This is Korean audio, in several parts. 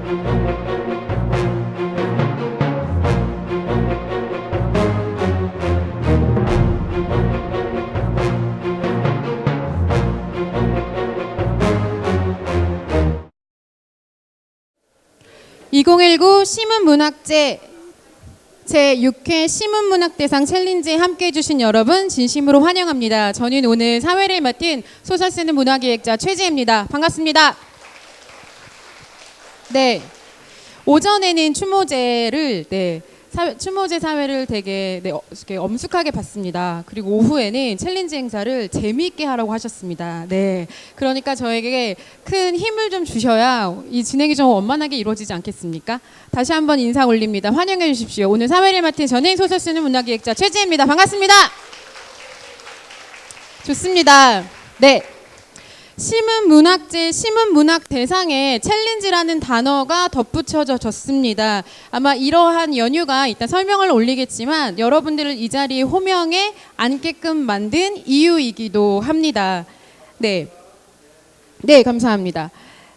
(2019) 시문문학제 제6회 시문문학대상 챌린지에 함께해 주신 여러분 진심으로 환영합니다. 저는 오늘 사회를 맡은 소설 쓰는 문화기획자 최지혜입니다. 반갑습니다. 네, 오전에는 추모제를 추모제 사회를 되게 이렇게 엄숙하게 봤습니다. 그리고 오후에는 챌린지 행사를 재미있게 하라고 하셨습니다. 네, 그러니까 저에게 큰 힘을 좀 주셔야 이 진행이 좀 원만하게 이루어지지 않겠습니까? 다시 한번 인사 올립니다. 환영해 주십시오. 오늘 사회를 맡은 저는 소설 쓰는 문화기획자 최지혜입니다. 반갑습니다. 좋습니다. 네. 시문문학제 시문문학대상에 챌린지라는 단어가 덧붙여졌습니다. 아마 이러한 연유가 일단 설명을 올리겠지만 여러분들을 이 자리에 호명에 앉게끔 만든 이유이기도 합니다. 네, 감사합니다.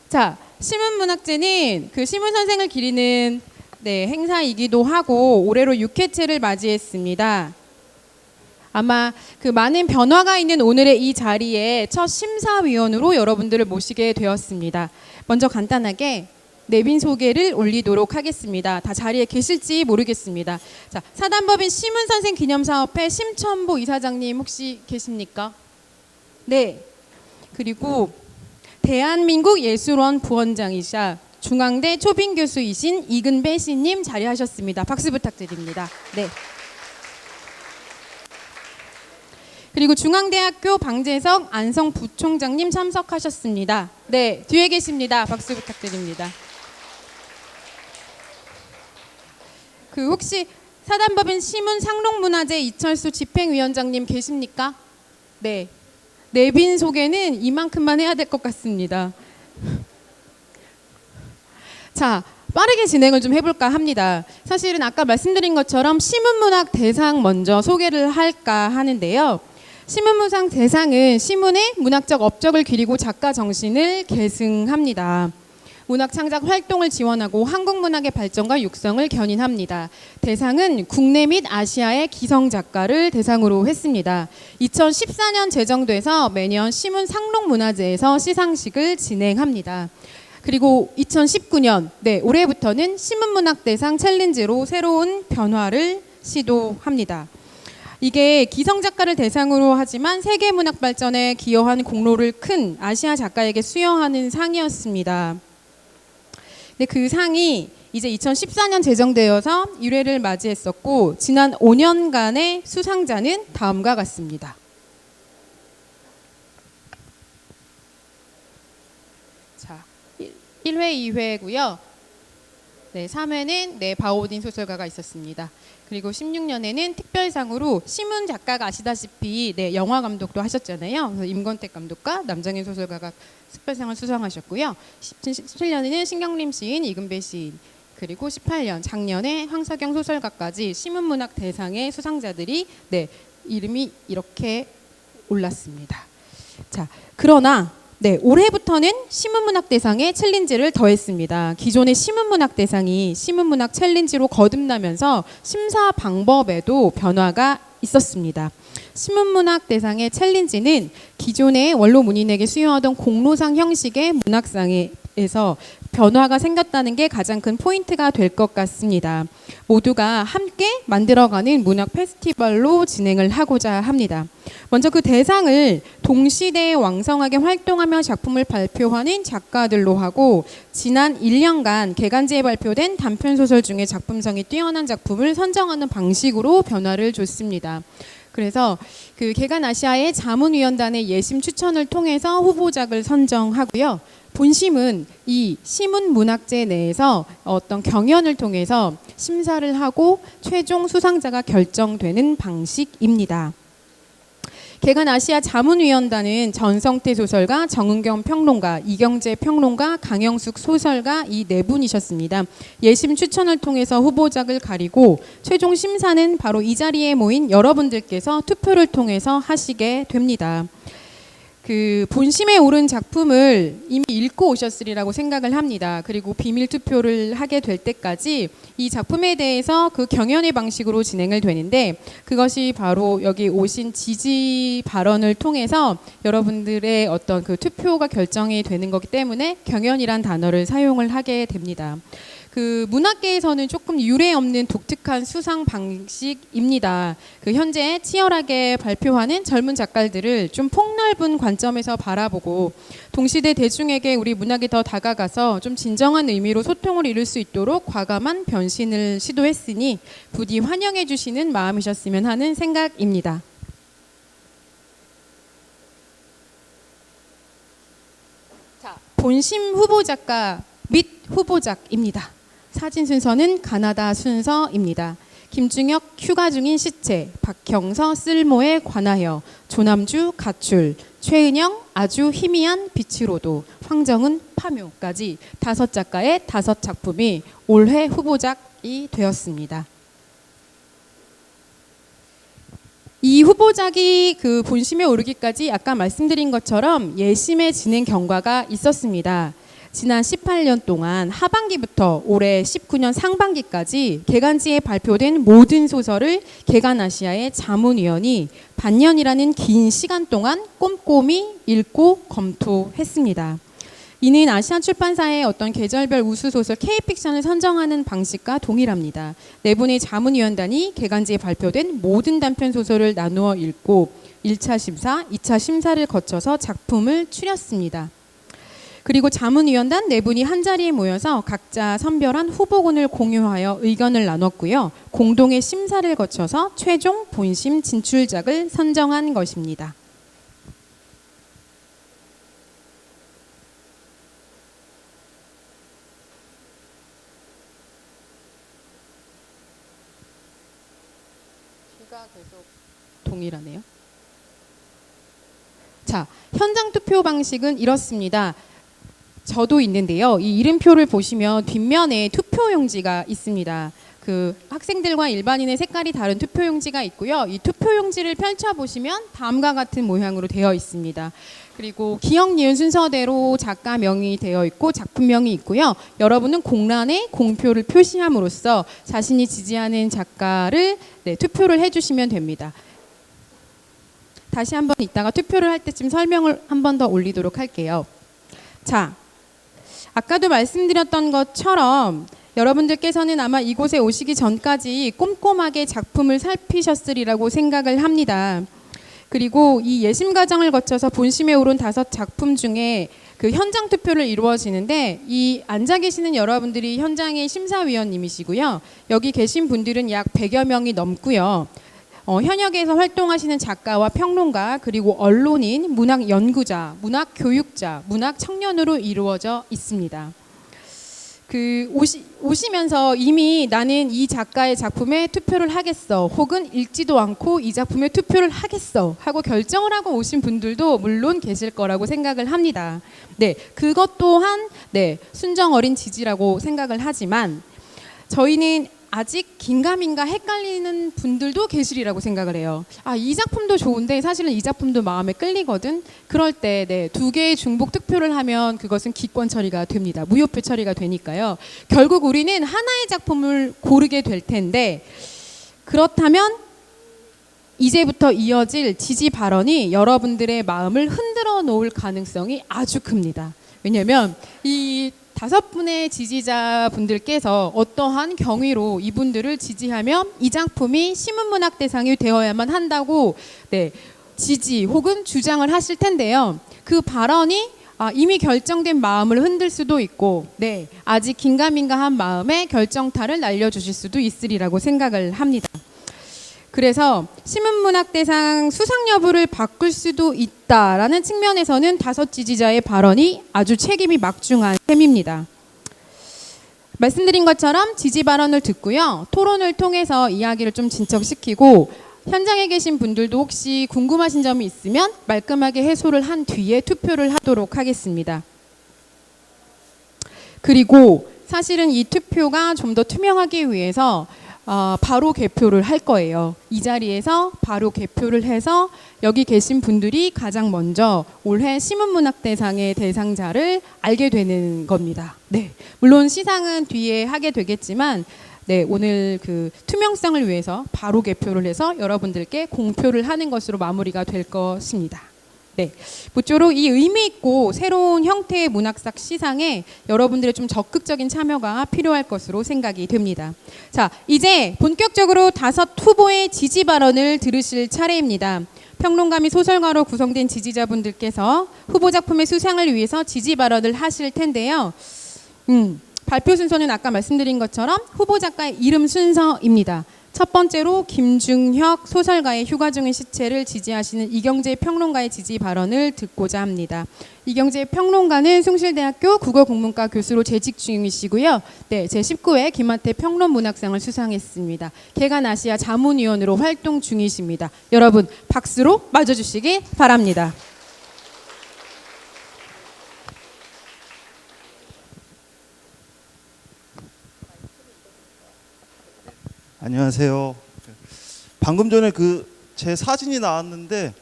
자, 시문문학제는 그 시문선생을 기리는 행사이기도 하고 올해로 6회째를 맞이했습니다. 아마 그 많은 변화가 있는 오늘의 이 자리에 첫 심사위원으로 여러분들을 모시게 되었습니다. 먼저 간단하게 내빈 소개를 올리도록 하겠습니다. 다 자리에 계실지 모르겠습니다. 자, 사단법인 시문선생 기념사업회 심천보 이사장님 혹시 계십니까? 네. 그리고 대한민국 예술원 부원장이자 중앙대 초빙 교수이신 이근배 씨님 자리하셨습니다. 박수 부탁드립니다. 네. 그리고 중앙대학교 방재석 안성 부총장님 참석하셨습니다. 네, 뒤에 계십니다. 박수 부탁드립니다. 그 혹시 사단법인 시문상록문화제 이철수 집행위원장님 계십니까? 네, 내빈 소개는 이만큼만 해야 될 것 같습니다. 자, 빠르게 진행을 좀 해볼까 합니다. 사실은 아까 말씀드린 것처럼 시문문학 대상 먼저 소개를 할까 하는데요. 시문문학 대상은 시문의 문학적 업적을 기리고 작가 정신을 계승합니다. 문학 창작 활동을 지원하고 한국 문학의 발전과 육성을 견인합니다. 대상은 국내 및 아시아의 기성 작가를 대상으로 했습니다. 2014년 제정돼서 매년 시문상록문화제에서 시상식을 진행합니다. 그리고 2019년 올해부터는 시문문학대상 챌린지로 새로운 변화를 시도합니다. 이게 기성 작가를 대상으로 하지만 세계 문학 발전에 기여한 공로를 큰 아시아 작가에게 수여하는 상이었습니다. 근데 그 상이 이제 2014년 제정되어서 1회를 맞이했었고 지난 5년간의 수상자는 다음과 같습니다. 자, 1회, 2회고요. 3회는 바오딘 소설가가 있었습니다. 그리고 16년에는 특별상으로 시문 작가가 아시다시피 영화 감독도 하셨잖아요. 그래서 임권택 감독과 남정인 소설가가 특별상을 수상하셨고요. 17년에는 신경림 시인, 이근배 시인, 그리고 18년 작년에 황석영 소설가까지 시문문학 대상의 수상자들이 이름이 이렇게 올랐습니다. 자, 그러나 올해부터는 시문문학대상에 챌린지를 더했습니다. 기존의 시문문학대상이 시문문학 챌린지로 거듭나면서 심사 방법에도 변화가 있었습니다. 시문문학대상의 챌린지는 기존의 원로 문인에게 수여하던 공로상 형식의 문학상에서 변화가 생겼다는 게 가장 큰 포인트가 될 것 같습니다. 모두가 함께 만들어가는 문학 페스티벌로 진행을 하고자 합니다. 먼저 그 대상을 동시대에 왕성하게 활동하며 작품을 발표하는 작가들로 하고 지난 1년간 개간지에 발표된 단편소설 중에 작품성이 뛰어난 작품을 선정하는 방식으로 변화를 줬습니다. 그래서 그 개간아시아의 자문위원단의 예심 추천을 통해서 후보작을 선정하고요. 본심은 이 시문문학제 내에서 어떤 경연을 통해서 심사를 하고 최종 수상자가 결정되는 방식입니다. 개간아시아 자문위원단은 전성태 소설가, 정은경 평론가, 이경재 평론가, 강영숙 소설가 이 네 분이셨습니다. 예심 추천을 통해서 후보작을 가리고 최종 심사는 바로 이 자리에 모인 여러분들께서 투표를 통해서 하시게 됩니다. 그 본심에 오른 작품을 이미 읽고 오셨으리라고 생각을 합니다. 그리고 비밀 투표를 하게 될 때까지 이 작품에 대해서 그 경연의 방식으로 진행을 되는데, 그것이 바로 여기 오신 지지 발언을 통해서 여러분들의 어떤 그 투표가 결정이 되는 거기 때문에 경연이란 단어를 사용을 하게 됩니다. 그 문학계에서는 조금 유례 없는 독특한 수상 방식입니다. 그 현재 치열하게 발표하는 젊은 작가들을 좀 폭넓은 관점에서 바라보고 동시대 대중에게 우리 문학이 더 다가가서 좀 진정한 의미로 소통을 이룰 수 있도록 과감한 변신을 시도했으니 부디 환영해 주시는 마음이셨으면 하는 생각입니다. 자, 본심 후보작가 및 후보작입니다. 사진 순서는 가나다 순서입니다. 김중혁 휴가 중인 시체, 박형서 쓸모에 관하여, 조남주 가출, 최은영 아주 희미한 빛으로도, 황정은 파묘까지 5작가의 5작품이 올해 후보작이 되었습니다. 이 후보작이 그 본심에 오르기까지 아까 말씀드린 것처럼 예심의 진행 경과가 있었습니다. 지난 18년 동안 하반기부터 올해 19년 상반기까지 개간지에 발표된 모든 소설을 개간아시아의 자문위원이 반년이라는 긴 시간 동안 꼼꼼히 읽고 검토했습니다. 이는 아시안 출판사의 어떤 계절별 우수소설 K픽션을 선정하는 방식과 동일합니다. 4분의 자문위원단이 개간지에 발표된 모든 단편소설을 나누어 읽고 1차 심사, 2차 심사를 거쳐서 작품을 추렸습니다. 그리고 자문위원단 4분이 한자리에 모여서 각자 선별한 후보군을 공유하여 의견을 나눴고요. 공동의 심사를 거쳐서 최종 본심 진출작을 선정한 것입니다. 귀가 계속 동일하네요. 자, 현장 투표 방식은 이렇습니다. 저도 있는데요. 이 이름표를 보시면 뒷면에 투표용지가 있습니다. 그 학생들과 일반인의 색깔이 다른 투표용지가 있고요. 이 투표용지를 펼쳐보시면 다음과 같은 모양으로 되어 있습니다. 그리고 기억, 니은 순서대로 작가명이 되어 있고 작품명이 있고요. 여러분은 공란에 공표를 표시함으로써 자신이 지지하는 작가를 투표를 해주시면 됩니다. 다시 한번 이따가 투표를 할 때쯤 설명을 한 번 더 올리도록 할게요. 자, 아까도 말씀드렸던 것처럼 여러분들께서는 아마 이곳에 오시기 전까지 꼼꼼하게 작품을 살피셨으리라고 생각을 합니다. 그리고 이 예심 과정을 거쳐서 본심에 오른 5작품 중에 그 현장 투표를 이루어지는데, 이 앉아 계시는 여러분들이 현장의 심사위원님이시고요. 여기 계신 분들은 약 100여 명이 넘고요. 현역에서 활동하시는 작가와 평론가, 그리고 언론인, 문학 연구자, 문학 교육자, 문학 청년으로 이루어져 있습니다. 그 오시면서 이미 나는 이 작가의 작품에 투표를 하겠어, 혹은 읽지도 않고 이 작품에 투표를 하겠어 하고 결정을 하고 오신 분들도 물론 계실 거라고 생각을 합니다. 네, 그것 또한 순정 어린 지지라고 생각을 하지만 저희는 아직 긴가민가 헷갈리는 분들도 계시리라고 생각을 해요. 아, 이 작품도 좋은데 사실은 이 작품도 마음에 끌리거든. 그럴 때 2개의 중복 투표를 하면 그것은 기권 처리가 됩니다. 무효표 처리가 되니까요. 결국 우리는 하나의 작품을 고르게 될 텐데, 그렇다면 이제부터 이어질 지지 발언이 여러분들의 마음을 흔들어 놓을 가능성이 아주 큽니다. 왜냐하면 이 5분의 지지자분들께서 어떠한 경위로 이분들을 지지하면 이 작품이 신문문학대상이 되어야만 한다고 지지 혹은 주장을 하실 텐데요. 그 발언이 이미 결정된 마음을 흔들 수도 있고, 아직 긴가민가한 마음에 결정타를 날려주실 수도 있으리라고 생각을 합니다. 그래서 신문문학대상 수상 여부를 바꿀 수도 있다라는 측면에서는 5 지지자의 발언이 아주 책임이 막중한 셈입니다. 말씀드린 것처럼 지지 발언을 듣고요. 토론을 통해서 이야기를 좀 진척시키고, 현장에 계신 분들도 혹시 궁금하신 점이 있으면 말끔하게 해소를 한 뒤에 투표를 하도록 하겠습니다. 그리고 사실은 이 투표가 좀 더 투명하기 위해서 바로 개표를 할 거예요. 이 자리에서 바로 개표를 해서 여기 계신 분들이 가장 먼저 올해 시문문학대상의 대상자를 알게 되는 겁니다. 네, 물론 시상은 뒤에 하게 되겠지만 네, 오늘 그 투명성을 위해서 바로 개표를 해서 여러분들께 공표를 하는 것으로 마무리가 될 것입니다. 네, 모쪼록 이 의미 있고 새로운 형태의 문학상 시상에 여러분들의 좀 적극적인 참여가 필요할 것으로 생각이 됩니다. 자, 이제 본격적으로 5 후보의 지지 발언을 들으실 차례입니다. 평론가 및 소설가로 구성된 지지자분들께서 후보 작품의 수상을 위해서 지지 발언을 하실 텐데요. 발표 순서는 아까 말씀드린 것처럼 후보 작가의 이름 순서입니다. 첫 번째로 김중혁 소설가의 휴가 중인 시체를 지지하시는 이경재 평론가의 지지 발언을 듣고자 합니다. 이경재 평론가는 숭실대학교 국어국문과 교수로 재직 중이시고요. 네, 제19회 김하태 평론문학상을 수상했습니다. 개간아시아 자문위원으로 활동 중이십니다. 여러분 박수로 맞아주시기 바랍니다. 안녕하세요. 방금 전에 제 사진이 나왔는데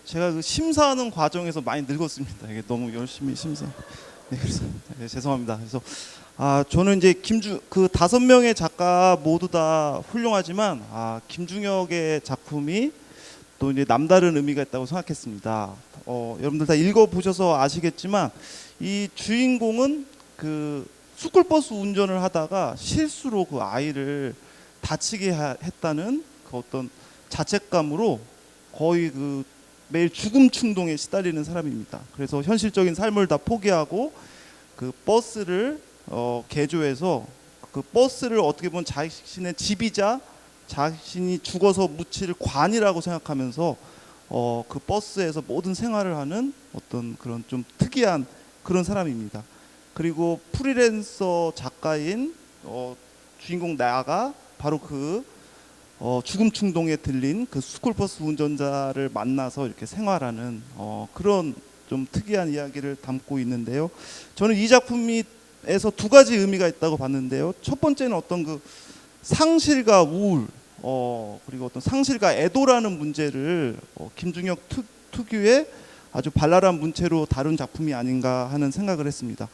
제가 그 심사하는 과정에서 많이 늙었습니다. 이게 너무 열심히 심사. 네, 그래서 네, 죄송합니다. 그래서 저는 이제 5명의 작가 모두 다 훌륭하지만 김중혁의 작품이 또 이제 남다른 의미가 있다고 생각했습니다. 여러분들 다 읽어보셔서 아시겠지만 이 주인공은 그 스쿨버스 운전을 하다가 실수로 그 아이를 다치게 했다는 그 어떤 자책감으로 거의 그 매일 죽음 충동에 시달리는 사람입니다. 그래서 현실적인 삶을 다 포기하고 그 버스를 개조해서 그 버스를 어떻게 보면 자신의 집이자 자신이 죽어서 묻힐 관이라고 생각하면서 그 버스에서 모든 생활을 하는 어떤 그런 좀 특이한 그런 사람입니다. 그리고 프리랜서 작가인 주인공 나가 바로 그 죽음 충동에 들린 그 스쿨버스 운전자를 만나서 이렇게 생활하는 그런 좀 특이한 이야기를 담고 있는데요. 저는 이 작품에서 2가지 의미가 있다고 봤는데요. 첫 번째는 어떤 그 상실과 우울, 그리고 어떤 상실과 애도라는 문제를 김중혁 특유의 아주 발랄한 문체로 다룬 작품이 아닌가 하는 생각을 했습니다.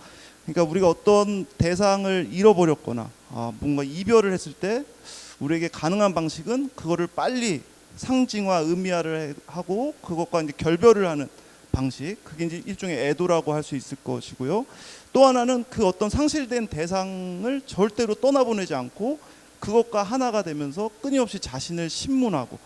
그러니까 우리가 어떤 대상을 잃어버렸거나 뭔가 이별을 했을 때 우리에게 가능한 방식은 그거를 빨리 상징화, 의미화를 하고 그것과 이제 결별을 하는 방식, 그게 이제 일종의 애도라고 할 수 있을 것이고요. 또 하나는 그 어떤 상실된 대상을 절대로 떠나보내지 않고 그것과 하나가 되면서 끊임없이 자신을 신문하고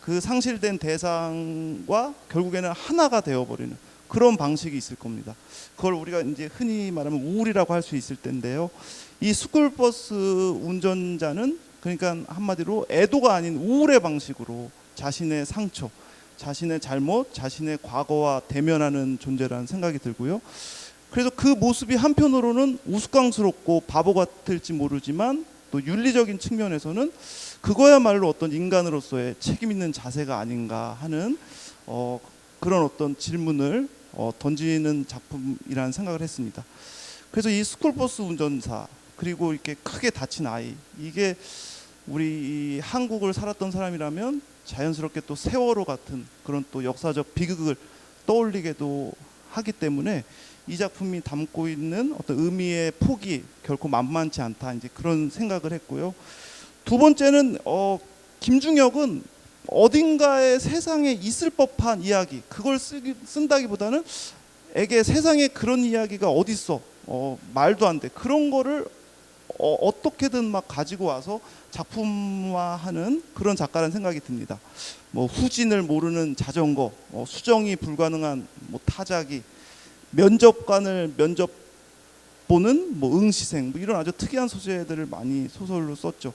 그 상실된 대상과 결국에는 하나가 되어버리는 그런 방식이 있을 겁니다. 그걸 우리가 이제 흔히 말하면 우울이라고 할 수 있을 텐데요. 이 스쿨버스 운전자는 그러니까 한마디로 애도가 아닌 우울의 방식으로 자신의 상처, 자신의 잘못, 자신의 과거와 대면하는 존재라는 생각이 들고요. 그래서 그 모습이 한편으로는 우스꽝스럽고 바보 같을지 모르지만 또 윤리적인 측면에서는 그거야말로 어떤 인간으로서의 책임 있는 자세가 아닌가 하는 그런 어떤 질문을 던지는 작품이라는 생각을 했습니다. 그래서 이 스쿨버스 운전사 그리고 이렇게 크게 다친 아이, 이게 우리 한국을 살았던 사람이라면 자연스럽게 또 세월호 같은 그런 또 역사적 비극을 떠올리게도 하기 때문에 이 작품이 담고 있는 어떤 의미의 폭이 결코 만만치 않다, 이제 그런 생각을 했고요. 두 번째는 김중혁은 어딘가에 세상에 있을 법한 이야기, 그걸 쓴다기보다는 에게 세상에 그런 이야기가 어디 있어, 말도 안 돼, 그런 거를 어떻게든 막 가지고 와서 작품화하는 그런 작가라는 생각이 듭니다. 뭐 후진을 모르는 자전거, 수정이 불가능한 뭐 타자기, 면접관을 면접 보는 뭐 응시생, 뭐 이런 아주 특이한 소재들을 많이 소설로 썼죠.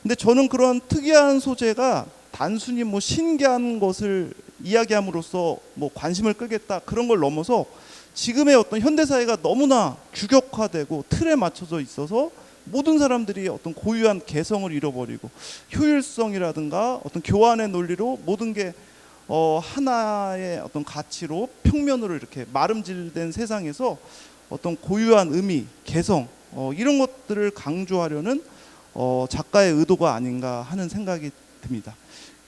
근데 저는 그런 특이한 소재가 단순히 뭐 신기한 것을 이야기함으로써 뭐 관심을 끌겠다, 그런 걸 넘어서 지금의 어떤 현대사회가 너무나 규격화되고 틀에 맞춰져 있어서 모든 사람들이 어떤 고유한 개성을 잃어버리고 효율성이라든가 어떤 교환의 논리로 모든 게 하나의 어떤 가치로 평면으로 이렇게 마름질된 세상에서 어떤 고유한 의미, 개성, 이런 것들을 강조하려는 작가의 의도가 아닌가 하는 생각이 듭니다.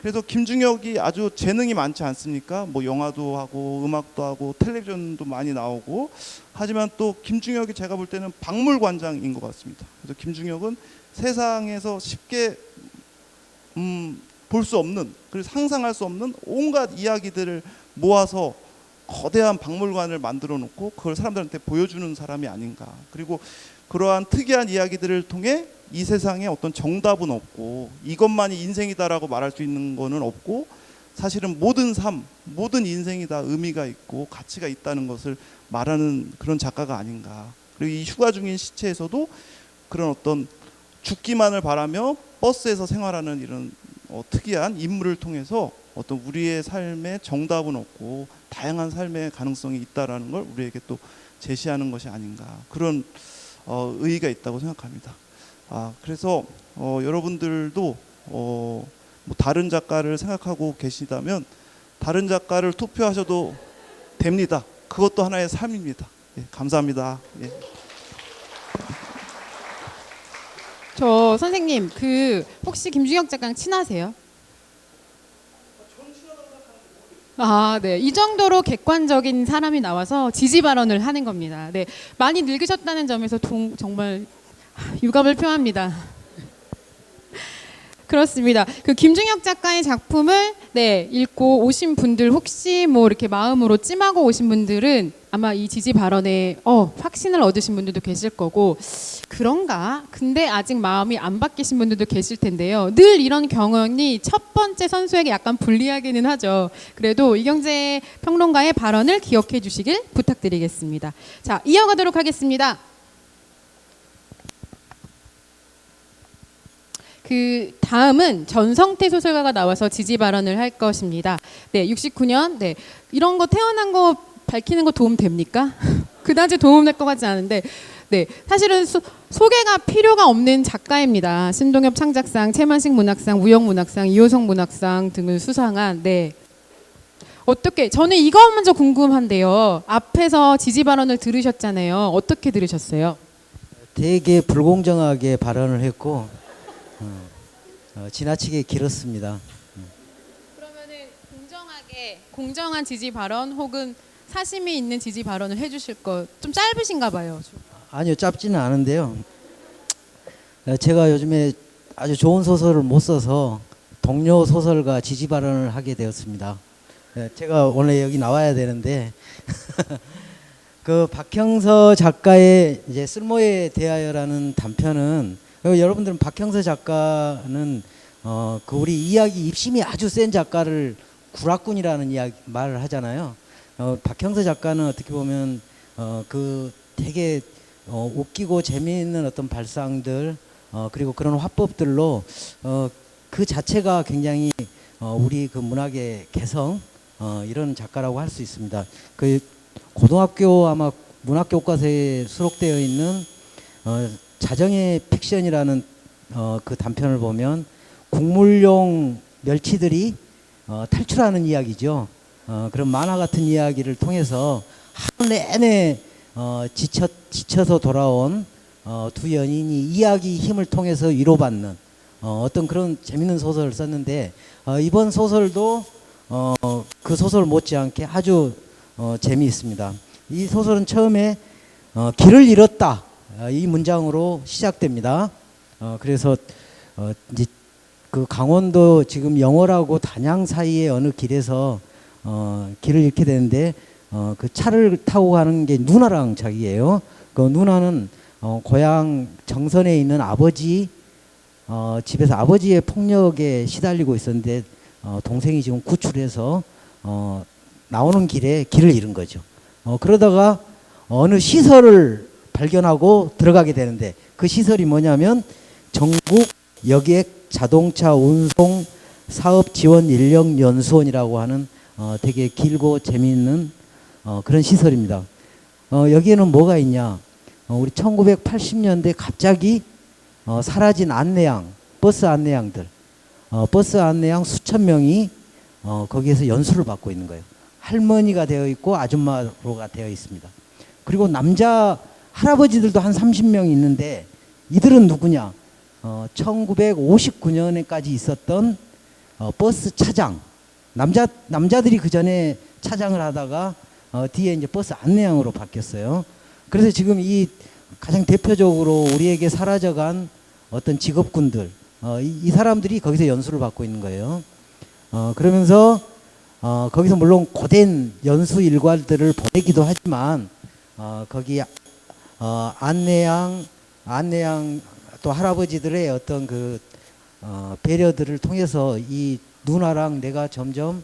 그래서 김중혁이 아주 재능이 많지 않습니까? 뭐 영화도 하고 음악도 하고 텔레비전도 많이 나오고, 하지만 또 김중혁이 제가 볼 때는 박물관장인 것 같습니다. 그래서 김중혁은 세상에서 쉽게 볼 수 없는, 그리고 상상할 수 없는 온갖 이야기들을 모아서 거대한 박물관을 만들어 놓고 그걸 사람들한테 보여주는 사람이 아닌가. 그리고 그러한 특이한 이야기들을 통해 이 세상에 어떤 정답은 없고 이것만이 인생이다라고 말할 수 있는 거는 없고, 사실은 모든 삶, 모든 인생이 다 의미가 있고 가치가 있다는 것을 말하는 그런 작가가 아닌가. 그리고 이 휴가 중인 시체에서도 그런 어떤 죽기만을 바라며 버스에서 생활하는 이런 특이한 인물을 통해서 어떤 우리의 삶에 정답은 없고 다양한 삶의 가능성이 있다라는 걸 우리에게 또 제시하는 것이 아닌가, 그런 의의가 있다고 생각합니다. 그래서 여러분들도 뭐 다른 작가를 생각하고 계시다면 다른 작가를 투표하셔도 됩니다. 그것도 하나의 삶입니다. 예, 감사합니다. 예. 저 선생님 그 혹시 김중혁 작가랑 친하세요? 네. 이 정도로 객관적인 사람이 나와서 지지 발언을 하는 겁니다. 네. 많이 늙으셨다는 점에서 정말 유감을 표합니다. 그렇습니다. 그 김중혁 작가의 작품을 읽고 오신 분들, 혹시 뭐 이렇게 마음으로 찜하고 오신 분들은 아마 이 지지 발언에 확신을 얻으신 분들도 계실 거고, 그런가? 근데 아직 마음이 안 바뀌신 분들도 계실 텐데요. 늘 이런 경험이 첫 번째 선수에게 약간 불리하기는 하죠. 그래도 이경재 평론가의 발언을 기억해 주시길 부탁드리겠습니다. 자, 이어가도록 하겠습니다. 그 다음은 전성태 소설가가 나와서 지지 발언을 할 것입니다. 69년. 이런 거 태어난 거 밝히는 거 도움 됩니까? 그다지 도움 될 것 같지 않은데, 사실은 소개가 필요가 없는 작가입니다. 신동엽 창작상, 최만식 문학상, 우영 문학상, 이호성 문학상 등을 수상한. 어떻게, 저는 이거 먼저 궁금한데요. 앞에서 지지 발언을 들으셨잖아요. 어떻게 들으셨어요? 되게 불공정하게 발언을 했고 지나치게 길었습니다. 그러면은 공정한 지지 발언 혹은 사심이 있는 지지 발언을 해주실 거, 좀 짧으신가 봐요. 아니요, 짧지는 않은데요. 제가 요즘에 아주 좋은 소설을 못 써서 동료 소설가 지지 발언을 하게 되었습니다. 제가 원래 여기 나와야 되는데 그 박형서 작가의 이제 쓸모에 대하여라는 단편은, 여러분들은 박형서 작가는 그 우리 이야기 입심이 아주 센 작가를 구락꾼이라는 말을 하잖아요. 박형서 작가는 어떻게 보면 그 되게 웃기고 재미있는 어떤 발상들, 그리고 그런 화법들로 그 자체가 굉장히 우리 그 문학의 개성, 이런 작가라고 할 수 있습니다. 그 고등학교 아마 문학 교과서에 수록되어 있는 자정의 픽션이라는 그 단편을 보면 국물용 멸치들이 탈출하는 이야기죠. 그런 만화 같은 이야기를 통해서 하루 내내 지쳐서 돌아온 두 연인이 이야기 힘을 통해서 위로받는 어떤 그런 재밌는 소설을 썼는데, 이번 소설도 그 소설 못지않게 아주 재미있습니다. 이 소설은 처음에 길을 잃었다, 이 문장으로 시작됩니다. 그래서 이제 그 강원도 지금 영월하고 단양 사이의 어느 길에서 길을 잃게 되는데, 그 차를 타고 가는 게 누나랑 자기예요. 그 누나는 고향 정선에 있는 아버지 집에서 아버지의 폭력에 시달리고 있었는데 동생이 지금 구출해서 나오는 길에 길을 잃은 거죠. 그러다가 어느 시설을 발견하고 들어가게 되는데, 그 시설이 뭐냐면 전국 여객 자동차 운송 사업 지원 인력 연수원이라고 하는 되게 길고 재미있는 그런 시설입니다. 여기에는 뭐가 있냐? 우리 1980년대 갑자기 사라진 안내양, 버스 안내양들, 버스 안내양 수천 명이 거기에서 연수를 받고 있는 거예요. 할머니가 되어 있고 아줌마로가 되어 있습니다. 그리고 남자 할아버지들도 한 30명 있는데, 이들은 누구냐? 1959년에까지 있었던 버스 차장, 남자들이 그 전에 차장을 하다가 뒤에 이제 버스 안내양으로 바뀌었어요. 그래서 지금 이 가장 대표적으로 우리에게 사라져간 어떤 직업군들, 이 사람들이 거기서 연수를 받고 있는 거예요. 그러면서 거기서 물론 고된 연수 일과들을 보내기도 하지만 거기 안내양 또 할아버지들의 어떤 그 배려들을 통해서 이 누나랑 내가 점점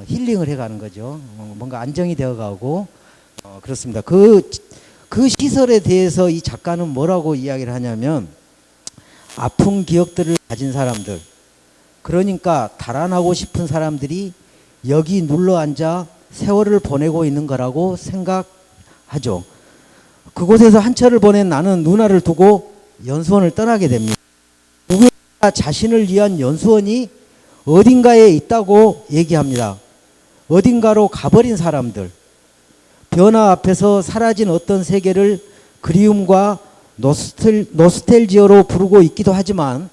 힐링을 해가는 거죠. 뭔가 안정이 되어가고 그렇습니다. 그 시설에 대해서 이 작가는 뭐라고 이야기를 하냐면 아픈 기억들을 가진 사람들, 그러니까 달아나고 싶은 사람들이 여기 눌러앉아 세월을 보내고 있는 거라고 생각하죠. 그곳에서 한철을 보낸 나는 누나를 두고 연수원을 떠나게 됩니다. 누구나 자신을 위한 연수원이 어딘가에 있다고 얘기합니다. 어딘가로 가버린 사람들, 변화 앞에서 사라진 어떤 세계를 그리움과 노스텔지어로 부르고 있기도 하지만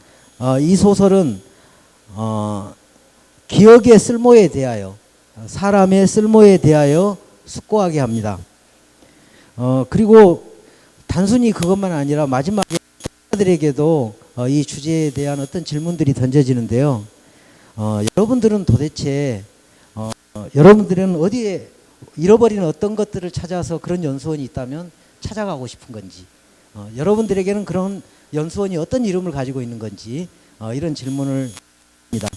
이 소설은 기억의 쓸모에 대하여, 사람의 쓸모에 대하여 숙고하게 합니다. 그리고 단순히 그것만 아니라 마지막에 들에게도 이 주제에 대한 어떤 질문들이 던져지는데요. 여러분들은 도대체 여러분들은 어디에 잃어버린 어떤 것들을 찾아서 그런 연수원이 있다면 찾아가고 싶은 건지, 여러분들에게는 그런 연수원이 어떤 이름을 가지고 있는 건지 이런 질문을 합니다.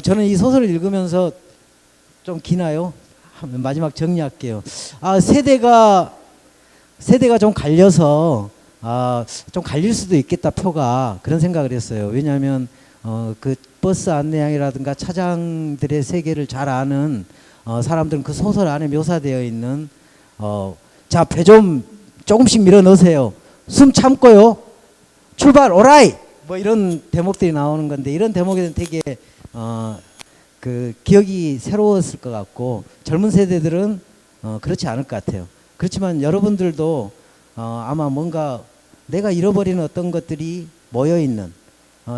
저는 이 소설을 읽으면서 좀 기나요? 마지막 정리할게요. 세대가 좀 갈려서 좀 갈릴 수도 있겠다, 표가. 그런 생각을 했어요. 왜냐하면 그 버스 안내양이라든가 차장들의 세계를 잘 아는 사람들은 그 소설 안에 묘사되어 있는 자, 배 좀 조금씩 밀어 넣으세요. 숨 참고요. 출발 오라이. 뭐 이런 대목들이 나오는 건데, 이런 대목에는 되게 그 기억이 새로웠을 것 같고, 젊은 세대들은 그렇지 않을 것 같아요. 그렇지만 여러분들도 아마 뭔가 내가 잃어버리는 어떤 것들이 모여 있는,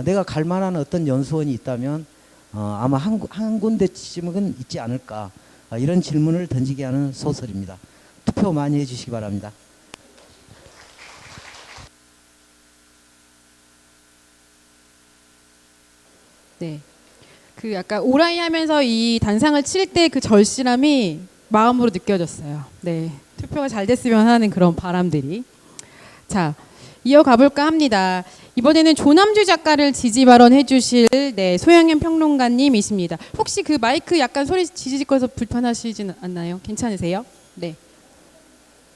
내가 갈 만한 어떤 연수원이 있다면 아마 한 군데쯤은 있지 않을까, 이런 질문을 던지게 하는 소설입니다. 투표 많이 해주시기 바랍니다. 네. 그 약간 오라이 하면서 이 단상을 칠 때 그 절실함이 마음으로 느껴졌어요. 네. 투표가 잘 됐으면 하는 그런 바람들이. 자, 이어가 볼까 합니다. 이번에는 조남주 작가를 지지 발언해 주실 소영현 평론가님이십니다. 혹시 그 마이크 약간 소리 지지직거려서 불편하시진 않나요? 괜찮으세요? 네.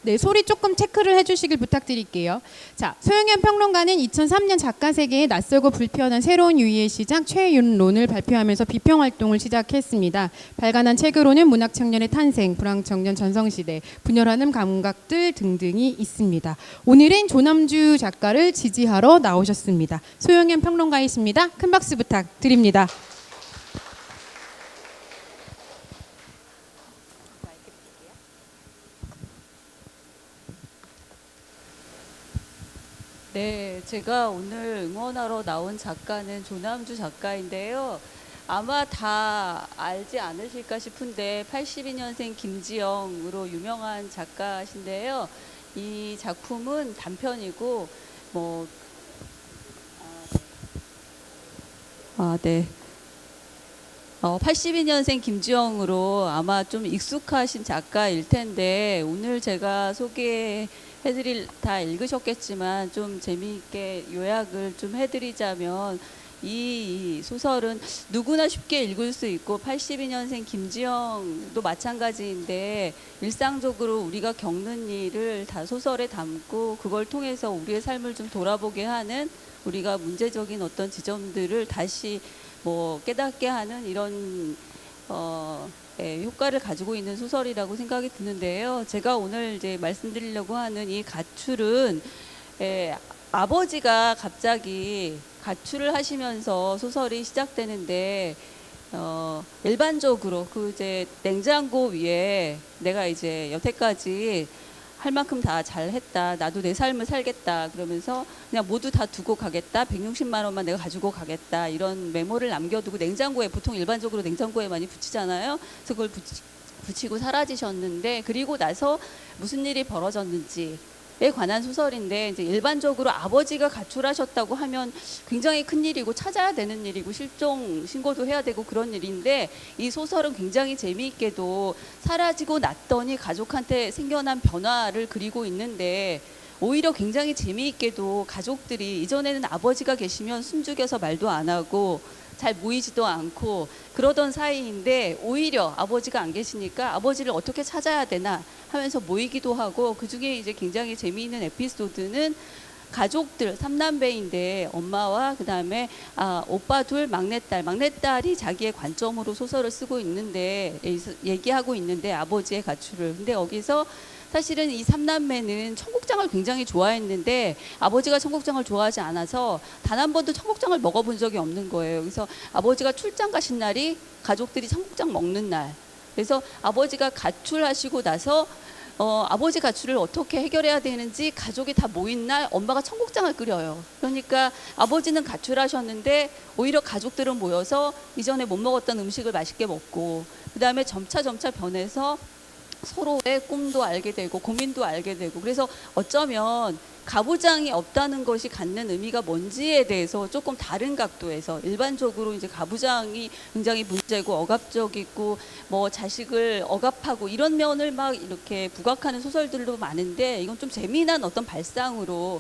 네, 소리 조금 체크를 해주시길 부탁드릴게요. 자, 소영현 평론가는 2003년 작가 세계에 낯설고 불편한 새로운 유희의 시작 최윤론을 발표하면서 비평 활동을 시작했습니다. 발간한 책으로는 문학청년의 탄생, 불황청년 전성시대, 분열하는 감각들 등등이 있습니다. 오늘은 조남주 작가를 지지하러 나오셨습니다. 소영현 평론가이십니다. 큰 박수 부탁드립니다. 네, 제가 오늘 응원하러 나온 작가는 조남주 작가인데요. 아마 다 알지 않으실까 싶은데 82년생 김지영으로 유명한 작가신데요. 이 작품은 단편이고 네. 82년생 김지영으로 아마 좀 익숙하신 작가일 텐데, 오늘 제가 다 읽으셨겠지만 좀 재미있게 요약을 좀 해드리자면, 이 소설은 누구나 쉽게 읽을 수 있고 82년생 김지영도 마찬가지인데, 일상적으로 우리가 겪는 일을 다 소설에 담고 그걸 통해서 우리의 삶을 좀 돌아보게 하는, 우리가 문제적인 어떤 지점들을 다시 깨닫게 하는 이런 효과를 가지고 있는 소설이라고 생각이 드는데요. 제가 오늘 이제 말씀드리려고 하는 이 가출은 아버지가 갑자기 가출을 하시면서 소설이 시작되는데, 일반적으로 그 이제 냉장고 위에 내가 이제 여태까지 할 만큼 다 잘했다. 나도 내 삶을 살겠다. 그러면서 그냥 모두 다 두고 가겠다. 160만 원만 내가 가지고 가겠다. 이런 메모를 남겨두고 냉장고에, 보통 일반적으로 냉장고에 많이 붙이잖아요. 그래서 그걸 붙이고 사라지셨는데, 그리고 나서 무슨 일이 벌어졌는지에 관한 소설인데, 이제 일반적으로 아버지가 가출하셨다고 하면 굉장히 큰 일이고 찾아야 되는 일이고 실종 신고도 해야 되고 그런 일인데, 이 소설은 굉장히 재미있게도 사라지고 났더니 가족한테 생겨난 변화를 그리고 있는데, 오히려 굉장히 재미있게도 가족들이 이전에는 아버지가 계시면 숨죽여서 말도 안 하고 잘 모이지도 않고 그러던 사이인데, 오히려 아버지가 안 계시니까 아버지를 어떻게 찾아야 되나 하면서 모이기도 하고, 그중에 이제 굉장히 재미있는 에피소드는 가족들 3남매인데 엄마와 그다음에 오빠 둘, 막내딸이 자기의 관점으로 소설을 쓰고 있는데, 얘기하고 있는데 아버지의 가출을. 근데 여기서 사실은 이 3남매는 청국장을 굉장히 좋아했는데 아버지가 청국장을 좋아하지 않아서 단 한 번도 청국장을 먹어본 적이 없는 거예요. 그래서 아버지가 출장 가신 날이 가족들이 청국장 먹는 날. 그래서 아버지가 가출하시고 나서 아버지 가출을 어떻게 해결해야 되는지 가족이 다 모인 날 엄마가 청국장을 끓여요. 그러니까 아버지는 가출하셨는데 오히려 가족들은 모여서 이전에 못 먹었던 음식을 맛있게 먹고, 그 다음에 점차 변해서 서로의 꿈도 알게 되고 고민도 알게 되고, 그래서 어쩌면 가부장이 없다는 것이 갖는 의미가 뭔지에 대해서 조금 다른 각도에서, 일반적으로 이제 가부장이 굉장히 문제고 억압적이고 뭐 자식을 억압하고 이런 면을 막 이렇게 부각하는 소설들도 많은데, 이건 좀 재미난 어떤 발상으로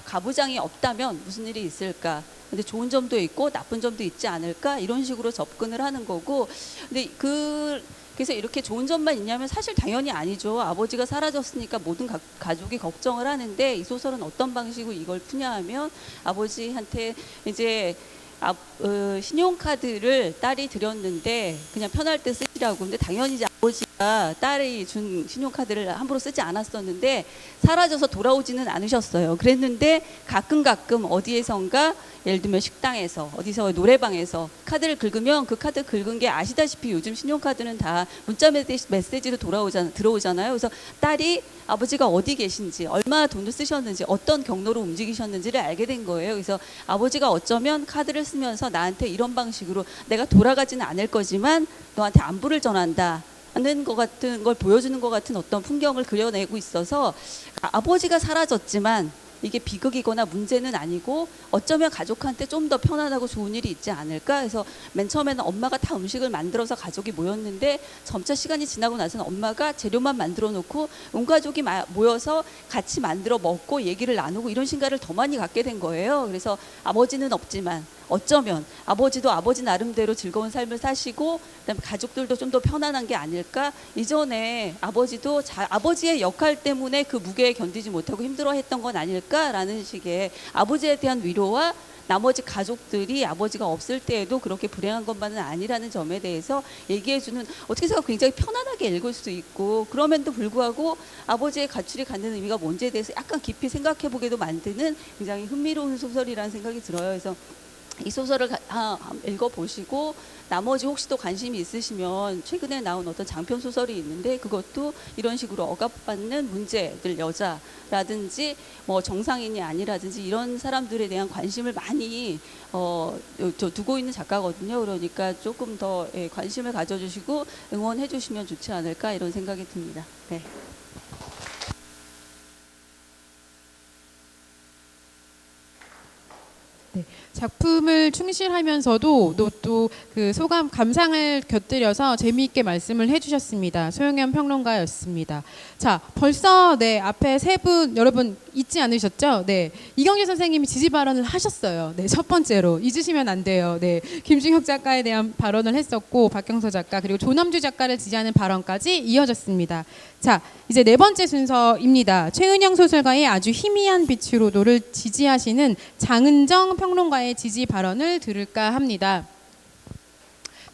가부장이 없다면 무슨 일이 있을까, 근데 좋은 점도 있고 나쁜 점도 있지 않을까, 이런 식으로 접근을 하는 거고. 근데 그래서 이렇게 좋은 점만 있냐면 사실 당연히 아니죠. 아버지가 사라졌으니까 모든 가족이 걱정을 하는데, 이 소설은 어떤 방식으로 이걸 푸냐 하면, 아버지한테 이제 신용카드를 딸이 드렸는데 그냥 편할 때 쓰시라고. 근데 당연히 이제 아버지가 딸이 준 신용카드를 함부로 쓰지 않았었는데 사라져서 돌아오지는 않으셨어요. 그랬는데 가끔 어디에선가, 예를 들면 식당에서, 어디서 노래방에서 카드를 긁으면 그 카드 긁은 게, 아시다시피 요즘 신용카드는 다 문자 메시지로 들어오잖아요. 그래서 딸이 아버지가 어디 계신지, 얼마나 돈을 쓰셨는지, 어떤 경로로 움직이셨는지를 알게 된 거예요. 그래서 아버지가 어쩌면 카드를 쓰면서 나한테 이런 방식으로 내가 돌아가지는 않을 거지만 너한테 안부를 전한다 하는 것 같은 걸 보여주는 것 같은 어떤 풍경을 그려내고 있어서, 아버지가 사라졌지만 이게 비극이거나 문제는 아니고 어쩌면 가족한테 좀 더 편안하고 좋은 일이 있지 않을까 해서, 맨 처음에는 엄마가 다 음식을 만들어서 가족이 모였는데 점차 시간이 지나고 나서는 엄마가 재료만 만들어 놓고 온 가족이 모여서 같이 만들어 먹고 얘기를 나누고 이런 시간을 더 많이 갖게 된 거예요. 그래서 아버지는 없지만 어쩌면 아버지도 아버지 나름대로 즐거운 삶을 사시고, 그다음에 가족들도 좀 더 편안한 게 아닐까. 이전에 아버지도 아버지의 역할 때문에 그 무게에 견디지 못하고 힘들어했던 건 아닐까라는 식의 아버지에 대한 위로와, 나머지 가족들이 아버지가 없을 때에도 그렇게 불행한 것만은 아니라는 점에 대해서 얘기해주는, 어떻게 생각하면 굉장히 편안하게 읽을 수 있고, 그럼에도 불구하고 아버지의 가출이 갖는 의미가 뭔지에 대해서 약간 깊이 생각해보게도 만드는 굉장히 흥미로운 소설이라는 생각이 들어요. 그래서 이 소설을 읽어보시고, 나머지 혹시 또 관심이 있으시면 최근에 나온 어떤 장편 소설이 있는데, 그것도 이런 식으로 억압받는 문제들, 여자라든지 뭐 정상인이 아니라든지 이런 사람들에 대한 관심을 많이 두고 있는 작가거든요. 그러니까 조금 더 관심을 가져주시고 응원해 주시면 좋지 않을까, 이런 생각이 듭니다. 네. 네, 작품을 충실하면서도 또 그 소감, 감상을 곁들여서 재미있게 말씀을 해주셨습니다. 소영현 평론가였습니다. 자, 벌써 앞에 세 분 여러분 잊지 않으셨죠? 네, 이경재 선생님이 지지 발언을 하셨어요. 네, 첫 번째로 잊으시면 안 돼요. 네, 김중혁 작가에 대한 발언을 했었고, 박경서 작가 그리고 조남주 작가를 지지하는 발언까지 이어졌습니다. 자, 이제 네 번째 순서입니다. 최은영 소설가의 아주 희미한 빛으로도를 지지하시는 장은정 평론가의 지지 발언을 들을까 합니다.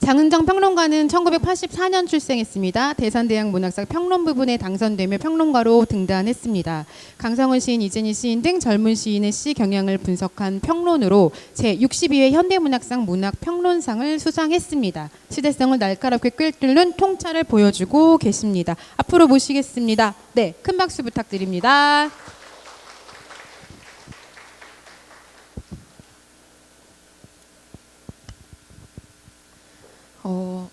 장은정 평론가는 1984년 출생했습니다. 대산대학 문학상 평론 부분에 당선되며 평론가로 등단했습니다. 강성은 시인, 이재니 시인 등 젊은 시인의 시 경향을 분석한 평론으로 제62회 현대문학상 문학평론상을 수상했습니다. 시대성을 날카롭게 꿰뚫는 통찰을 보여주고 계십니다. 앞으로 모시겠습니다. 네, 큰 박수 부탁드립니다.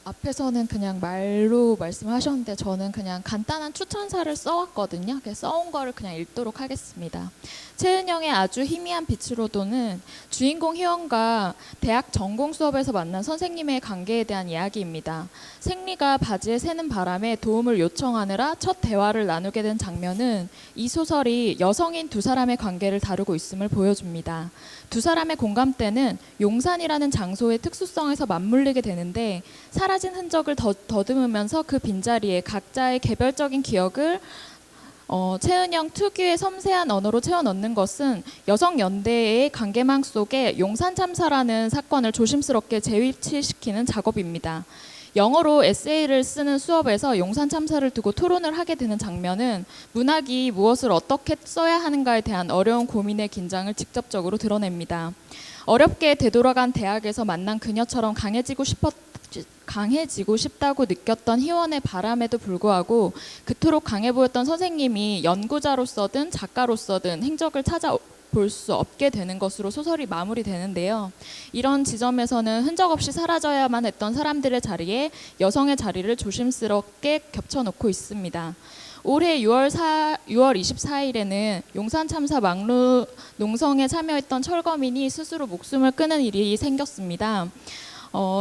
앞에서는 그냥 말로 말씀하셨는데 저는 그냥 간단한 추천사를 써왔거든요. 그래서 써온 거를 그냥 읽도록 하겠습니다. 최은영의 아주 희미한 빛으로도는 주인공 희원과 대학 전공 수업에서 만난 선생님의 관계에 대한 이야기입니다. 생리가 바지에 새는 바람에 도움을 요청하느라 첫 대화를 나누게 된 장면은 이 소설이 여성인 두 사람의 관계를 다루고 있음을 보여줍니다. 두 사람의 공감대는 용산이라는 장소의 특수성에서 맞물리게 되는데 사라진 흔적을 더듬으면서 그 빈자리에 각자의 개별적인 기억을 최은영 특유의 섬세한 언어로 채워 넣는 것은 여성 연대의 관계망 속에 용산 참사라는 사건을 조심스럽게 재위치시키는 작업입니다. 영어로 에세이를 쓰는 수업에서 용산 참사를 두고 토론을 하게 되는 장면은 문학이 무엇을 어떻게 써야 하는가에 대한 어려운 고민의 긴장을 직접적으로 드러냅니다. 어렵게 되돌아간 대학에서 만난 그녀처럼 강해지고 싶다고 느꼈던 희원의 바람에도 불구하고 그토록 강해 보였던 선생님이 연구자로서든 작가로서든 행적을 찾아볼 수 없게 되는 것으로 소설이 마무리되는데요. 이런 지점에서는 흔적 없이 사라져야만 했던 사람들의 자리에 여성의 자리를 조심스럽게 겹쳐놓고 있습니다. 올해 6월 24일에는 용산 참사 막루 농성에 참여했던 철거민이 스스로 목숨을 끊은 일이 생겼습니다.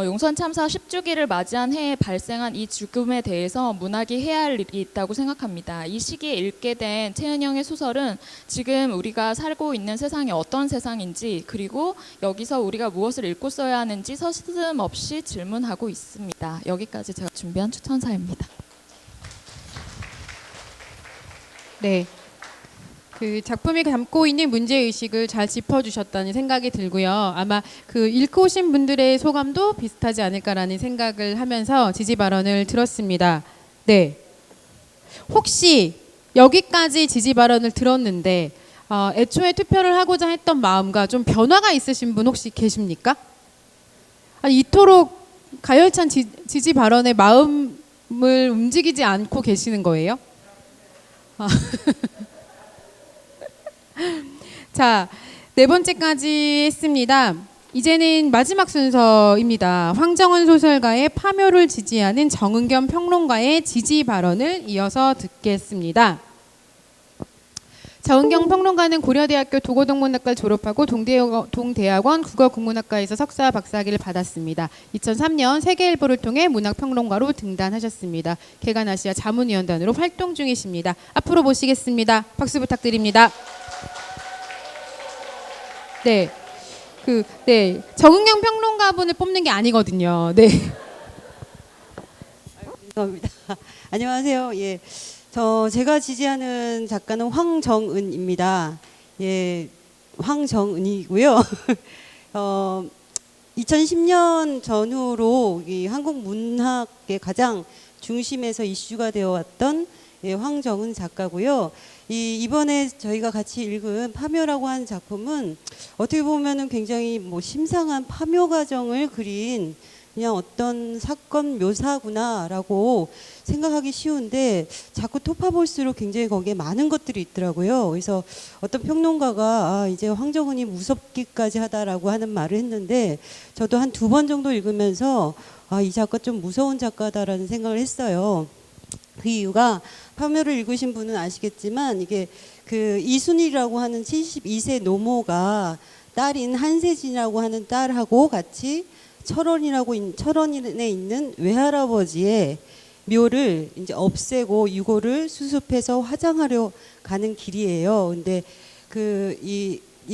용산 참사 10주기를 맞이한 해에 발생한 이 죽음에 대해서 문학이 해야 할 일이 있다고 생각합니다. 이 시기에 읽게 된 최은영의 소설은 지금 우리가 살고 있는 세상이 어떤 세상인지 그리고 여기서 우리가 무엇을 읽고 써야 하는지 서슴없이 질문하고 있습니다. 여기까지 제가 준비한 추천사입니다. 네. 그 작품이 담고 있는 문제의식을 잘 짚어주셨다는 생각이 들고요. 아마 그 읽고 오신 분들의 소감도 비슷하지 않을까라는 생각을 하면서 지지 발언을 들었습니다. 네. 혹시 여기까지 지지 발언을 들었는데 애초에 투표를 하고자 했던 마음과 좀 변화가 있으신 분 혹시 계십니까? 아니, 이토록 가열찬 지지 발언의 마음을 움직이지 않고 계시는 거예요? 자, 네 번째까지 했습니다. 이제는 마지막 순서입니다. 황정은 소설가의 파묘를 지지하는 정은겸 평론가의 지지 발언을 이어서 듣겠습니다. 정은경 평론가는 고려대학교 도고동문학과를 졸업하고 동대학원 국어국문학과에서 석사 박사학위를 받았습니다. 2003년 세계일보를 통해 문학평론가로 등단하셨습니다. 개간아시아 자문위원단으로 활동 중이십니다. 앞으로 모시겠습니다. 박수 부탁드립니다. 네, 정은경 평론가분을 뽑는 게 아니거든요. 네. 감사합니다. 안녕하세요. 예, 제가 지지하는 작가는 황정은입니다. 예, 황정은이고요. 2010년 전후로 이 한국 문학의 가장 중심에서 이슈가 되어왔던 황정은 작가고요. 이번에 저희가 같이 읽은 파묘라고 하는 작품은 어떻게 보면은 굉장히 심상한 파묘 과정을 그린 그냥 어떤 사건 묘사구나라고 생각하기 쉬운데 자꾸 토파볼수록 굉장히 거기에 많은 것들이 있더라고요. 그래서 어떤 평론가가 이제 황정은이 무섭기까지 하다라고 하는 말을 했는데 저도 한 2번 정도 읽으면서 이 작가 좀 무서운 작가다라는 생각을 했어요. 그 이유가 파묘를 읽으신 분은 아시겠지만 이게 그 이순이라고 하는 72세 노모가 딸인 한세진이라고 하는 딸하고 같이 철원에 있는 외할아버지의 묘를 이제 없애고 유골을 수습해서 화장하려 가는 길이에요. 근데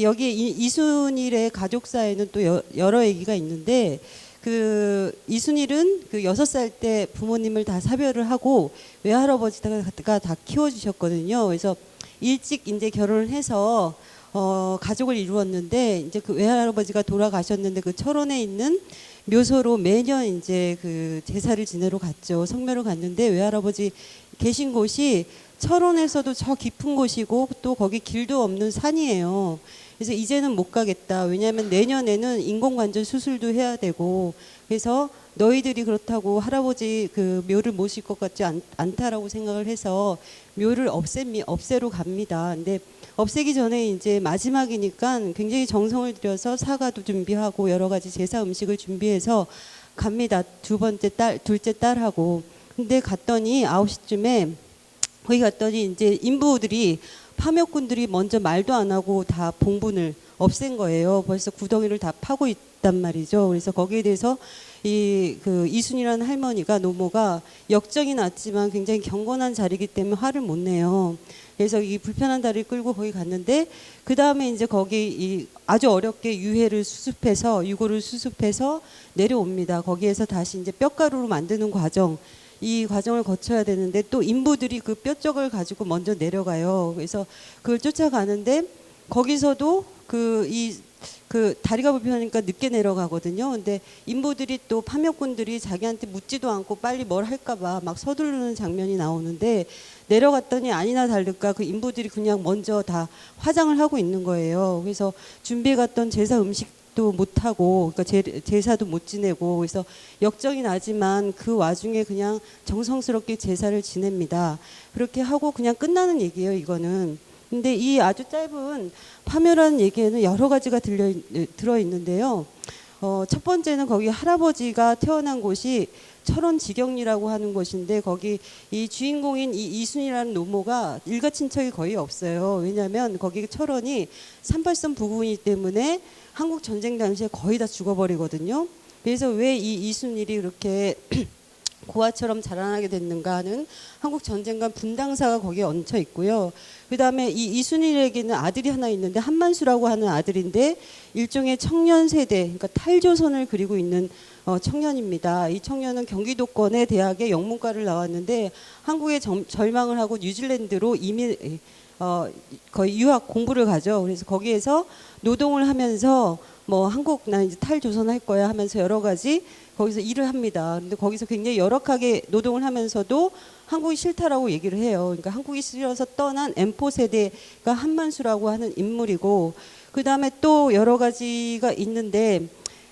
여기 이순일의 가족사에는 또 여러 얘기가 있는데 그 이순일은 그 6살 때 부모님을 다 사별을 하고 외할아버지가 다 키워주셨거든요. 그래서 일찍 이제 결혼을 해서 가족을 이루었는데 이제 그 외할아버지가 돌아가셨는데 그 철원에 있는 묘소로 매년 이제 그 제사를 지내러 갔죠. 성묘를 갔는데 외할아버지 계신 곳이 철원에서도 저 깊은 곳이고 또 거기 길도 없는 산이에요. 그래서 이제는 못 가겠다. 왜냐하면 내년에는 인공관절 수술도 해야 되고 그래서 너희들이 그렇다고 할아버지 그 묘를 모실 것 같지 않다라고 생각을 해서 묘를 없애로 갑니다. 근데 없애기 전에 이제 마지막이니까 굉장히 정성을 들여서 사과도 준비하고 여러 가지 제사 음식을 준비해서 갑니다. 둘째 딸하고. 근데 갔더니 9시쯤에 거기 갔더니 이제 인부들이 파묘꾼들이 먼저 말도 안 하고 다 봉분을 없앤 거예요. 벌써 구덩이를 다 파고 있단 말이죠. 그래서 거기에 대해서 그 이순이라는 할머니가 노모가 역정이 났지만 굉장히 경건한 자리이기 때문에 화를 못 내요. 그래서 이 불편한 다리를 끌고 거기 갔는데 그 다음에 이제 거기 아주 어렵게 유고를 수습해서 내려옵니다. 거기에서 다시 이제 뼈가루로 만드는 과정. 이 과정을 거쳐야 되는데 또 인부들이 그 뼈쪽을 가지고 먼저 내려가요. 그래서 그걸 쫓아가는데 거기서도 그 다리가 불편하니까 늦게 내려가거든요. 근데 인부들이 또 파묘꾼들이 자기한테 묻지도 않고 빨리 뭘 할까봐 막 서두르는 장면이 나오는데 내려갔더니 아니나 다를까 그 인부들이 그냥 먼저 다 화장을 하고 있는 거예요. 그래서 준비해 갔던 제사 음식도 못 하고 그러니까 제사도 못 지내고 그래서 역정이 나지만 그 와중에 그냥 정성스럽게 제사를 지냅니다. 그렇게 하고 그냥 끝나는 얘기예요, 이거는. 근데 이 아주 짧은 파묘라는 얘기에는 여러 가지가 들어 있는데요. 첫 번째는 거기 할아버지가 태어난 곳이 철원 지경리라고 하는 곳인데 거기 이 주인공인 이 이순이라는 노모가 일가 친척이 거의 없어요. 왜냐하면 거기 철원이 38선 부근이기 때문에 한국 전쟁 당시에 거의 다 죽어버리거든요. 그래서 왜 이 이순일이 그렇게 고아처럼 자라나게 됐는가 하는 한국 전쟁과 분당사가 거기에 얹혀 있고요. 그다음에 이 이순일에게는 아들이 하나 있는데 한만수라고 하는 아들인데 일종의 청년 세대, 그러니까 탈조선을 그리고 있는 청년입니다. 이 청년은 경기도권의 대학에 영문과를 나왔는데 한국에 절망을 하고 뉴질랜드로 거의 유학 공부를 가죠. 그래서 거기에서 노동을 하면서 뭐 한국 나 이제 탈조선 할 거야 하면서 여러 가지 거기서 일을 합니다. 근데 거기서 굉장히 열악하게 노동을 하면서도 한국이 싫다라고 얘기를 해요. 그러니까 한국이 싫어서 떠난 M4 세대가 한만수라고 하는 인물이고 그 다음에 또 여러 가지가 있는데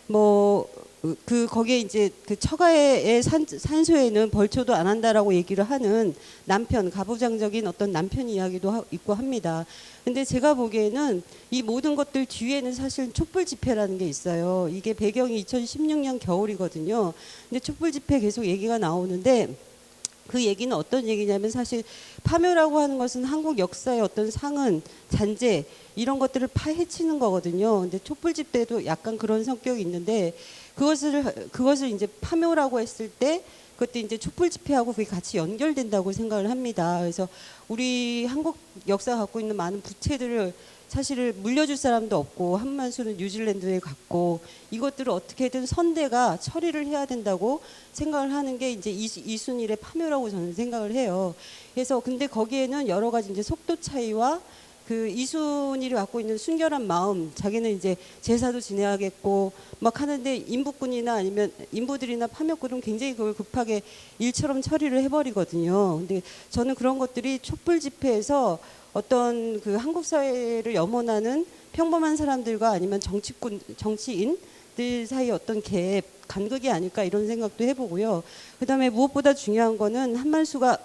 뭐 거기에 이제 그 처가의 산소에는 벌초도 안 한다라고 얘기를 하는 남편, 가부장적인 어떤 남편 이야기도 있고 합니다. 근데 제가 보기에는 이 모든 것들 뒤에는 사실 촛불 집회라는 게 있어요. 이게 배경이 2016년 겨울이거든요. 근데 촛불 집회 계속 얘기가 나오는데 그 얘기는 어떤 얘기냐면 사실 파묘라고 하는 것은 한국 역사의 어떤 상흔, 잔재 이런 것들을 파헤치는 거거든요. 근데 촛불 집회도 약간 그런 성격이 있는데 그것을 이제 파묘라고 했을 때 그것도 이제 촛불 집회하고 그게 같이 연결된다고 생각을 합니다. 그래서 우리 한국 역사가 갖고 있는 많은 부채들을 사실 물려줄 사람도 없고 한만수는 뉴질랜드에 갔고 이것들을 어떻게든 선대가 처리를 해야 된다고 생각을 하는 게 이제 이순일의 파묘라고 저는 생각을 해요. 그래서 근데 거기에는 여러 가지 이제 속도 차이와 그 이순일이 갖고 있는 순결한 마음, 자기는 이제 제사도 지내야겠고 막 하는데 인부꾼이나 아니면 인부들이나 파묘꾼은 굉장히 그걸 급하게 일처럼 처리를 해버리거든요. 근데 저는 그런 것들이 촛불 집회에서 어떤 그 한국 사회를 염원하는 평범한 사람들과 아니면 정치인들 사이 어떤 갭, 간극이 아닐까 이런 생각도 해보고요. 그다음에 무엇보다 중요한 거는 한만수가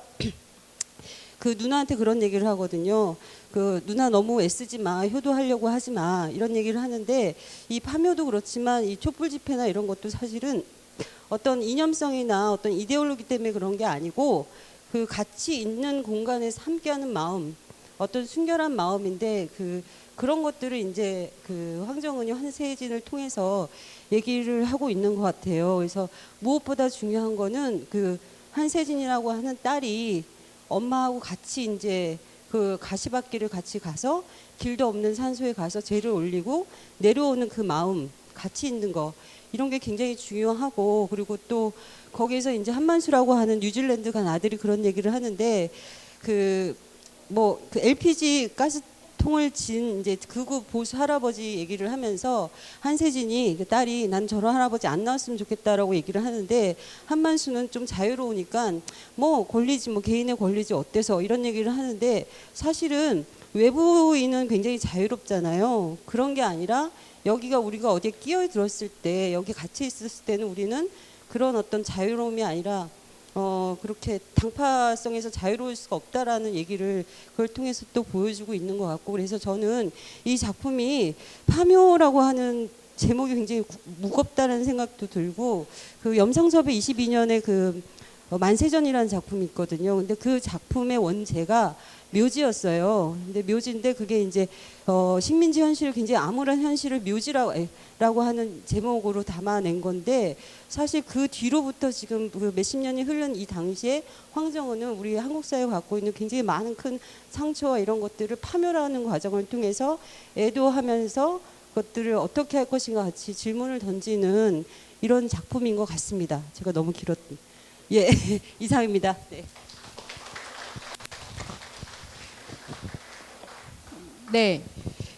그 누나한테 그런 얘기를 하거든요. 그 누나 너무 애쓰지 마, 효도하려고 하지 마 이런 얘기를 하는데 이 파묘도 그렇지만 이 촛불 집회나 이런 것도 사실은 어떤 이념성이나 어떤 이데올로기 때문에 그런 게 아니고 그 같이 있는 공간에서 함께하는 마음, 어떤 순결한 마음인데 그런 것들을 이제 그 황정은이 환세진을 통해서 얘기를 하고 있는 것 같아요. 그래서 무엇보다 중요한 거는 그 환세진이라고 하는 딸이 엄마하고 같이 이제 그 가시밭길을 같이 가서 길도 없는 산소에 가서 제를 올리고 내려오는 그 마음, 같이 있는 거 이런 게 굉장히 중요하고 그리고 또 거기에서 이제 한만수라고 하는 뉴질랜드 간 아들이 그런 얘기를 하는데 그 LPG 가스 통을 진 이제 극우 보수 할아버지 얘기를 하면서 한세진이 그 딸이 난 저런 할아버지 안 나왔으면 좋겠다라고 얘기를 하는데 한만수는 좀 자유로우니까 뭐 권리지 뭐 개인의 권리지 어때서 이런 얘기를 하는데 사실은 외부인은 굉장히 자유롭잖아요. 그런 게 아니라 여기가 우리가 어디에 끼어들었을 때 여기 같이 있었을 때는 우리는 그런 어떤 자유로움이 아니라 그렇게 당파성에서 자유로울 수가 없다라는 얘기를 그걸 통해서 또 보여주고 있는 것 같고 그래서 저는 이 작품이 파묘라고 하는 제목이 굉장히 무겁다는 생각도 들고 그 염상섭의 22년에 그 만세전이라는 작품이 있거든요. 근데 그 작품의 원제가 묘지였어요. 근데 묘지인데 그게 이제 식민지 현실을 굉장히 암울한 현실을 묘지라고 하는 제목으로 담아낸 건데 사실 그 뒤로부터 지금 그 몇십 년이 흐른 이 당시에 황정은은 우리 한국 사회가 갖고 있는 굉장히 많은 큰 상처와 이런 것들을 파멸하는 과정을 통해서 애도하면서 그것들을 어떻게 할 것인가 같이 질문을 던지는 이런 작품인 것 같습니다. 제가 너무 길었던 예 이상입니다. 네. 네.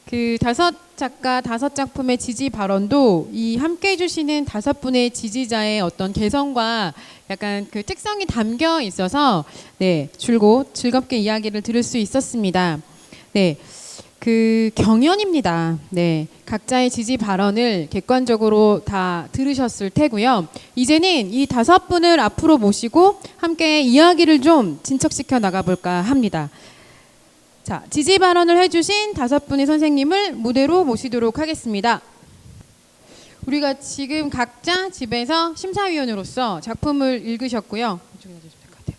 그 5작가 5작품의 지지 발언도 이 함께 해주시는 5분의 지지자의 어떤 개성과 약간 그 특성이 담겨 있어서 네, 줄곧 즐겁게 이야기를 들을 수 있었습니다. 네. 그 경연입니다. 네. 각자의 지지 발언을 객관적으로 다 들으셨을 테고요. 이제는 이 5분을 앞으로 모시고 함께 이야기를 좀 진척시켜 나가볼까 합니다. 자, 지지 발언을 해주신 5분의 선생님을 무대로 모시도록 하겠습니다. 우리가 지금 각자 집에서 심사위원으로서 작품을 읽으셨고요. 이쪽에 놔주시면 될 것 같아요.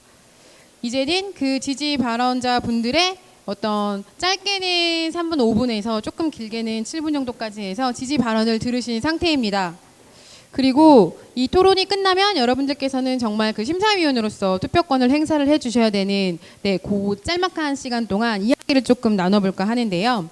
이제는 그 지지 발언자 분들의 어떤 짧게는 3분 5분에서 조금 길게는 7분 정도까지 해서 지지 발언을 들으신 상태입니다. 그리고 이 토론이 끝나면 여러분들께서는 정말 그 심사위원으로서 투표권을 행사를 해주셔야 되는 네, 그 짤막한 시간 동안 이야기를 조금 나눠볼까 하는데요.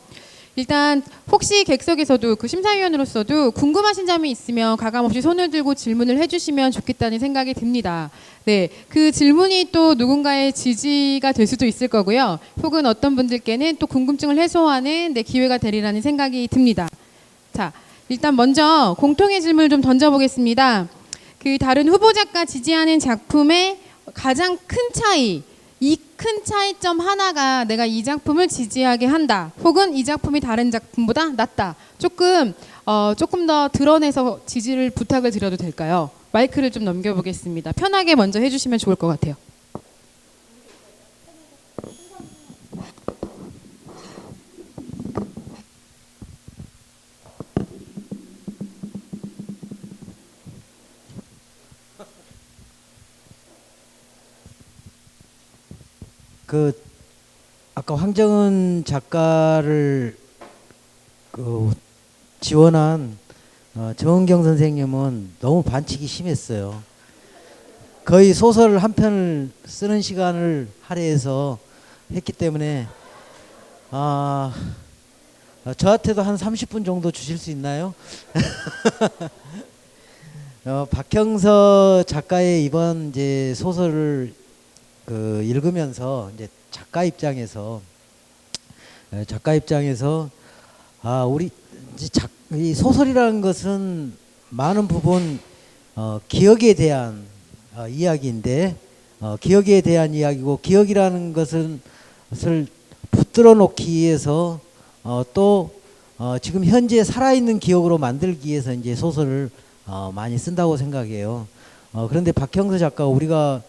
일단 혹시 객석에서도 그 심사위원으로서도 궁금하신 점이 있으면 가감없이 손을 들고 질문을 해주시면 좋겠다는 생각이 듭니다. 네, 그 질문이 또 누군가의 지지가 될 수도 있을 거고요. 혹은 어떤 분들께는 또 궁금증을 해소하는 네, 기회가 되리라는 생각이 듭니다. 자. 일단 먼저 공통의 질문을 좀 던져보겠습니다. 그 다른 후보작가 지지하는 작품의 가장 큰 차이, 이 큰 차이점 하나가 내가 이 작품을 지지하게 한다. 혹은 이 작품이 다른 작품보다 낫다. 조금 더 드러내서 지지를 부탁을 드려도 될까요? 마이크를 좀 넘겨보겠습니다. 편하게 먼저 해주시면 좋을 것 같아요. 그 아까 황정은 작가를 그 지원한 정은경 선생님은 너무 반칙이 심했어요. 거의 소설 한 편을 쓰는 시간을 할애해서 했기 때문에 저한테도 한 30분 정도 주실 수 있나요? 박형서 작가의 이번 이제 소설을 그 읽으면서 이제 작가 입장에서 우리 이제 이 소설이라는 것은 많은 부분 기억에 대한 이야기인데 기억에 대한 이야기고 기억이라는 것을 붙들어 놓기 위해서 또 지금 현재 살아있는 기억으로 만들기 위해서 이제 소설을 많이 쓴다고 생각해요. 그런데 박형서 작가 우리가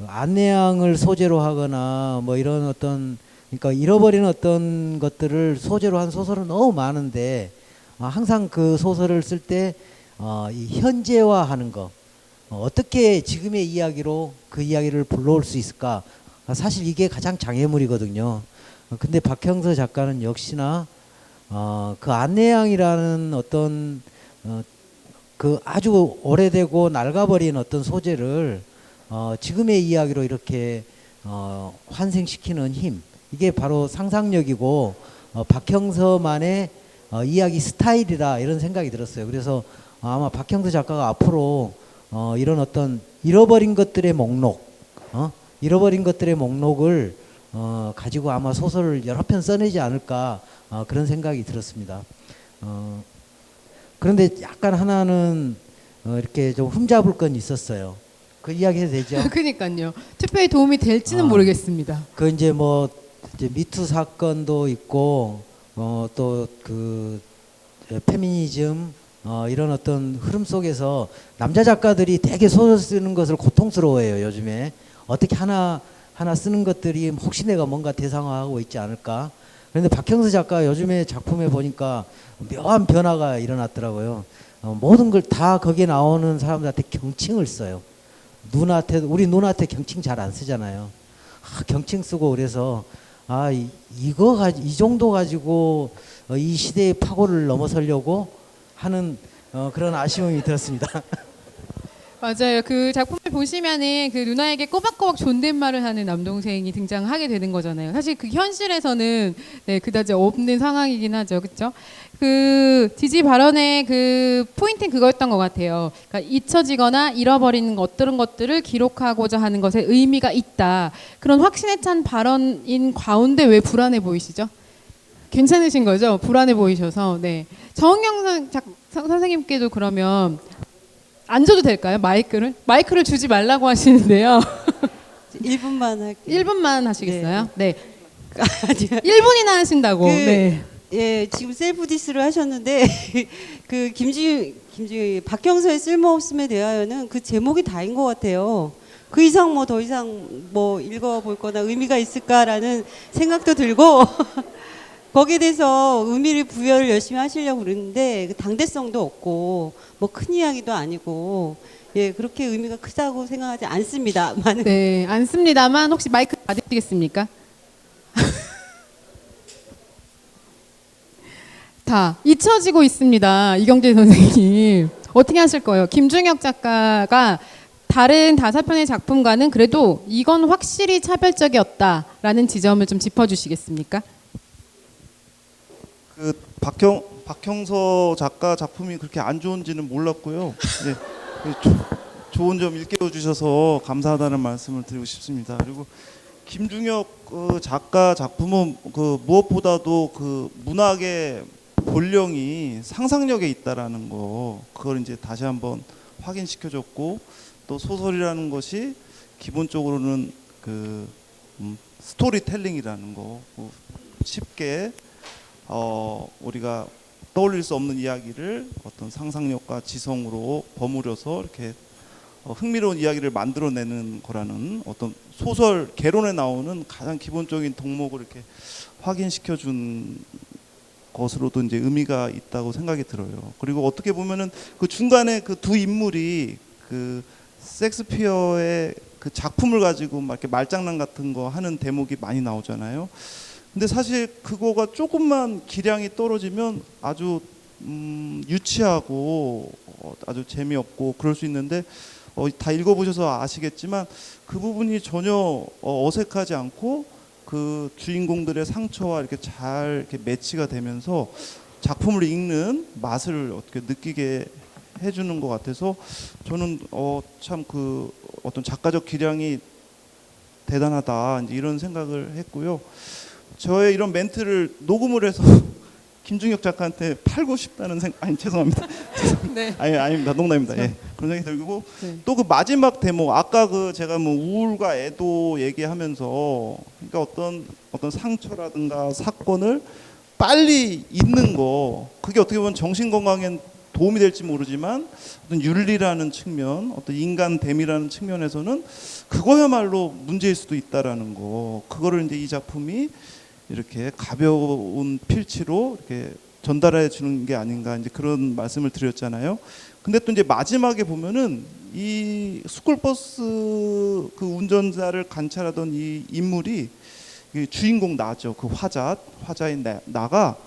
안내양을 소재로 하거나 뭐 이런 어떤 그러니까 잃어버린 어떤 것들을 소재로 한 소설은 너무 많은데 항상 그 소설을 쓸 때 이 현재화하는 거 어떻게 지금의 이야기로 그 이야기를 불러올 수 있을까 사실 이게 가장 장애물이거든요. 근데 박형서 작가는 역시나 그 안내양이라는 어떤 그 아주 오래되고 낡아버린 어떤 소재를 지금의 이야기로 이렇게 환생시키는 힘 이게 바로 상상력이고 박형서만의 이야기 스타일이라 이런 생각이 들었어요. 그래서 아마 박형서 작가가 앞으로 이런 어떤 잃어버린 것들의 목록을 가지고 아마 소설을 여러 편 써내지 않을까 그런 생각이 들었습니다. 그런데 약간 하나는 이렇게 좀 흠잡을 건 있었어요. 그 이야기 해도 되죠? 그러니까요. 투표에 도움이 될지는 모르겠습니다. 그 이제 뭐 이제 미투 사건도 있고 또 그 페미니즘 이런 어떤 흐름 속에서 남자 작가들이 되게 소설 쓰는 것을 고통스러워해요. 요즘에 어떻게 하나 쓰는 것들이 혹시 내가 뭔가 대상화하고 있지 않을까. 그런데 박형서 작가 요즘에 작품에 보니까 묘한 변화가 일어났더라고요. 모든 걸 다 거기에 나오는 사람들한테 경칭을 써요. 우리 누나한테 경칭 잘 안 쓰잖아요. 경칭 쓰고 그래서 이 정도 가지고 이 시대의 파고를 넘어서려고 하는 그런 아쉬움이 들었습니다. 맞아요. 그 작품을 보시면은 그 누나에게 꼬박꼬박 존댓말을 하는 남동생이 등장하게 되는 거잖아요. 사실 그 현실에서는 네, 그다지 없는 상황이긴 하죠. 그렇죠? 그 지지 발언의 그 포인트는 그거였던 것 같아요. 그러니까 잊혀지거나 잃어버리는 어떤 것들을 기록하고자 하는 것에 의미가 있다. 그런 확신에 찬 발언인 가운데 왜 불안해 보이시죠? 괜찮으신 거죠? 불안해 보이셔서. 네. 정은경 선생님께도 그러면 안 줘도 될까요? 마이크를 주지 말라고 하시는데요. 1분만 할게요. 1분만 하시겠어요? 네. 1분이나 하신다고. 네. 예, 지금 셀프 디스를 하셨는데 그 박형서의 쓸모없음에 대하여는 그 제목이 다인 것 같아요. 그 이상 뭐 더 이상 뭐 읽어볼 거나 의미가 있을까라는 생각도 들고 거기에 대해서 의미를 부여를 열심히 하시려고 그러는데 당대성도 없고 뭐 큰 이야기도 아니고 예 그렇게 의미가 크다고 생각하지 않습니다만 네, 않습니다만 혹시 마이크 받으시겠습니까? 다 잊혀지고 있습니다. 이경재 선생님 어떻게 하실 거예요? 김중혁 작가가 다른 5편의 작품과는 그래도 이건 확실히 차별적이었다라는 지점을 좀 짚어주시겠습니까? 그 박형서 작가 작품이 그렇게 안 좋은지는 몰랐고요. 네, 좋은 점 일깨워 주셔서 감사하다는 말씀을 드리고 싶습니다. 그리고 김중혁 작가 작품은 그 무엇보다도 그 문학의 본령이 상상력에 있다라는 거 그걸 이제 다시 한번 확인시켜줬고 또 소설이라는 것이 기본적으로는 그 스토리텔링이라는 거 쉽게 우리가 떠올릴 수 없는 이야기를 어떤 상상력과 지성으로 버무려서 이렇게 흥미로운 이야기를 만들어내는 거라는 어떤 소설 개론에 나오는 가장 기본적인 덕목을 이렇게 확인시켜준 것으로도 이제 의미가 있다고 생각이 들어요. 그리고 어떻게 보면은 그 중간에 그 두 인물이 그 셰익스피어의 그 작품을 가지고 막 이렇게 말장난 같은 거 하는 대목이 많이 나오잖아요. 근데 사실 그거가 조금만 기량이 떨어지면 아주 유치하고 아주 재미없고 그럴 수 있는데 다 읽어보셔서 아시겠지만 그 부분이 전혀 어색하지 않고 그 주인공들의 상처와 이렇게 잘 이렇게 매치가 되면서 작품을 읽는 맛을 어떻게 느끼게 해주는 것 같아서 저는 참 그 어떤 작가적 기량이 대단하다 이제 이런 생각을 했고요. 저의 이런 멘트를 녹음을 해서 김중혁 작가한테 팔고 싶다는 생각 죄송합니다. 네. 아닙니다. 농담입니다. 예. 그런 생각이 들고 네. 또 그 마지막 대목 아까 그 제가 뭐 우울과 애도 얘기하면서 그러니까 어떤 상처라든가 사건을 빨리 잊는 거 그게 어떻게 보면 정신 건강엔 도움이 될지 모르지만 어떤 윤리라는 측면, 어떤 인간됨이라는 측면에서는 그거야말로 문제일 수도 있다라는 거. 그거를 이제 이 작품이 이렇게 가벼운 필치로 이렇게 전달해 주는 게 아닌가 이제 그런 말씀을 드렸잖아요. 근데 또 이제 마지막에 보면은 이 스쿨버스 그 운전자를 관찰하던 이 인물이 이 주인공 나죠. 그 화자인 나가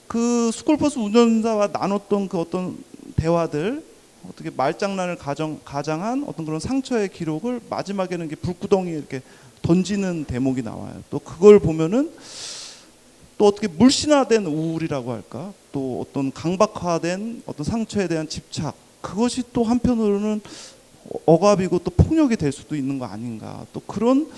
그 스쿨버스 운전자와 나눴던 그 어떤 대화들 어떻게 말장난을 가장한 어떤 그런 상처의 기록을 마지막에는 이렇게 불구덩이에 이렇게 던지는 대목이 나와요. 또 그걸 보면은 또 어떻게 물씬화된 우울이라고 할까? 또 어떤 강박화된 어떤 상처에 대한 집착 그것이 또 한편으로는 억압이고 또 폭력이 될 수도 있는 거 아닌가? 또 그런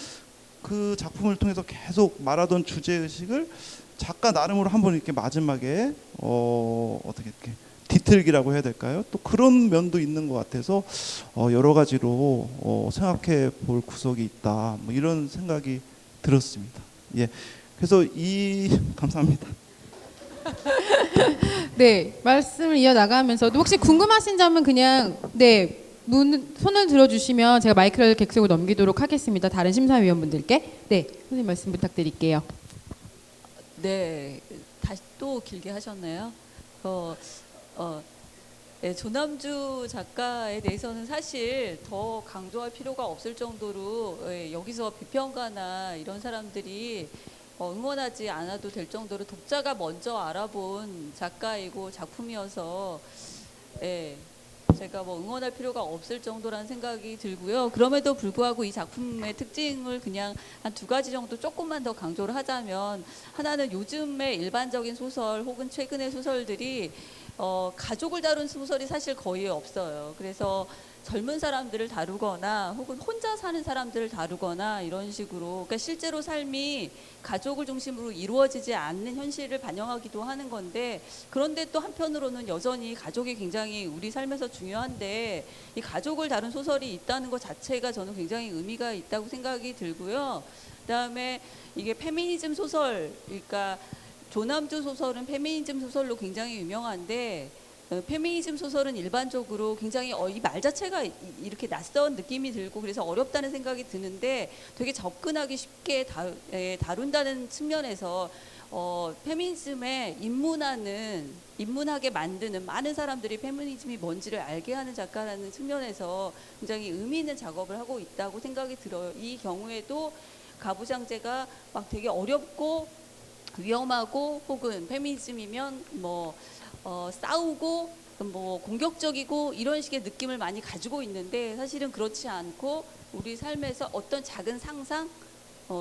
그 작품을 통해서 계속 말하던 주제 의식을 작가 나름으로 한번 이렇게 마지막에 어떻게 이렇게 뒤틀기라고 해야 될까요? 또 그런 면도 있는 것 같아서 여러 가지로 생각해 볼 구석이 있다. 뭐 이런 생각이 들었습니다. 예, 그래서 감사합니다. 네, 말씀을 이어나가면서도 혹시 궁금하신 점은 그냥 손을 들어주시면 제가 마이크를 객석으로 넘기도록 하겠습니다. 다른 심사위원분들께. 네, 선생님 말씀 부탁드릴게요. 네, 다시 또 길게 하셨네요. 네, 조남주 작가에 대해서는 사실 더 강조할 필요가 없을 정도로 여기서 비평가나 이런 사람들이 응원하지 않아도 될 정도로 독자가 먼저 알아본 작가이고 작품이어서 제가 응원할 필요가 없을 정도라는 생각이 들고요. 그럼에도 불구하고 이 작품의 특징을 그냥 한 2가지 정도 조금만 더 강조를 하자면, 하나는 요즘의 일반적인 소설 혹은 최근의 소설들이 가족을 다룬 소설이 사실 거의 없어요. 그래서 젊은 사람들을 다루거나 혹은 혼자 사는 사람들을 다루거나 이런 식으로, 그러니까 실제로 삶이 가족을 중심으로 이루어지지 않는 현실을 반영하기도 하는 건데, 그런데 또 한편으로는 여전히 가족이 굉장히 우리 삶에서 중요한데 이 가족을 다룬 소설이 있다는 것 자체가 저는 굉장히 의미가 있다고 생각이 들고요. 그다음에 이게 페미니즘 소설, 그러니까 조남주 소설은 페미니즘 소설로 굉장히 유명한데, 페미니즘 소설은 일반적으로 굉장히 이 말 자체가 이렇게 낯선 느낌이 들고 그래서 어렵다는 생각이 드는데, 되게 접근하기 쉽게 다룬다는 측면에서 페미니즘에 입문하게 만드는, 많은 사람들이 페미니즘이 뭔지를 알게 하는 작가라는 측면에서 굉장히 의미 있는 작업을 하고 있다고 생각이 들어요. 이 경우에도 가부장제가 막 되게 어렵고 위험하고, 혹은 페미니즘이면 싸우고 공격적이고 이런 식의 느낌을 많이 가지고 있는데, 사실은 그렇지 않고 우리 삶에서 어떤 작은 상상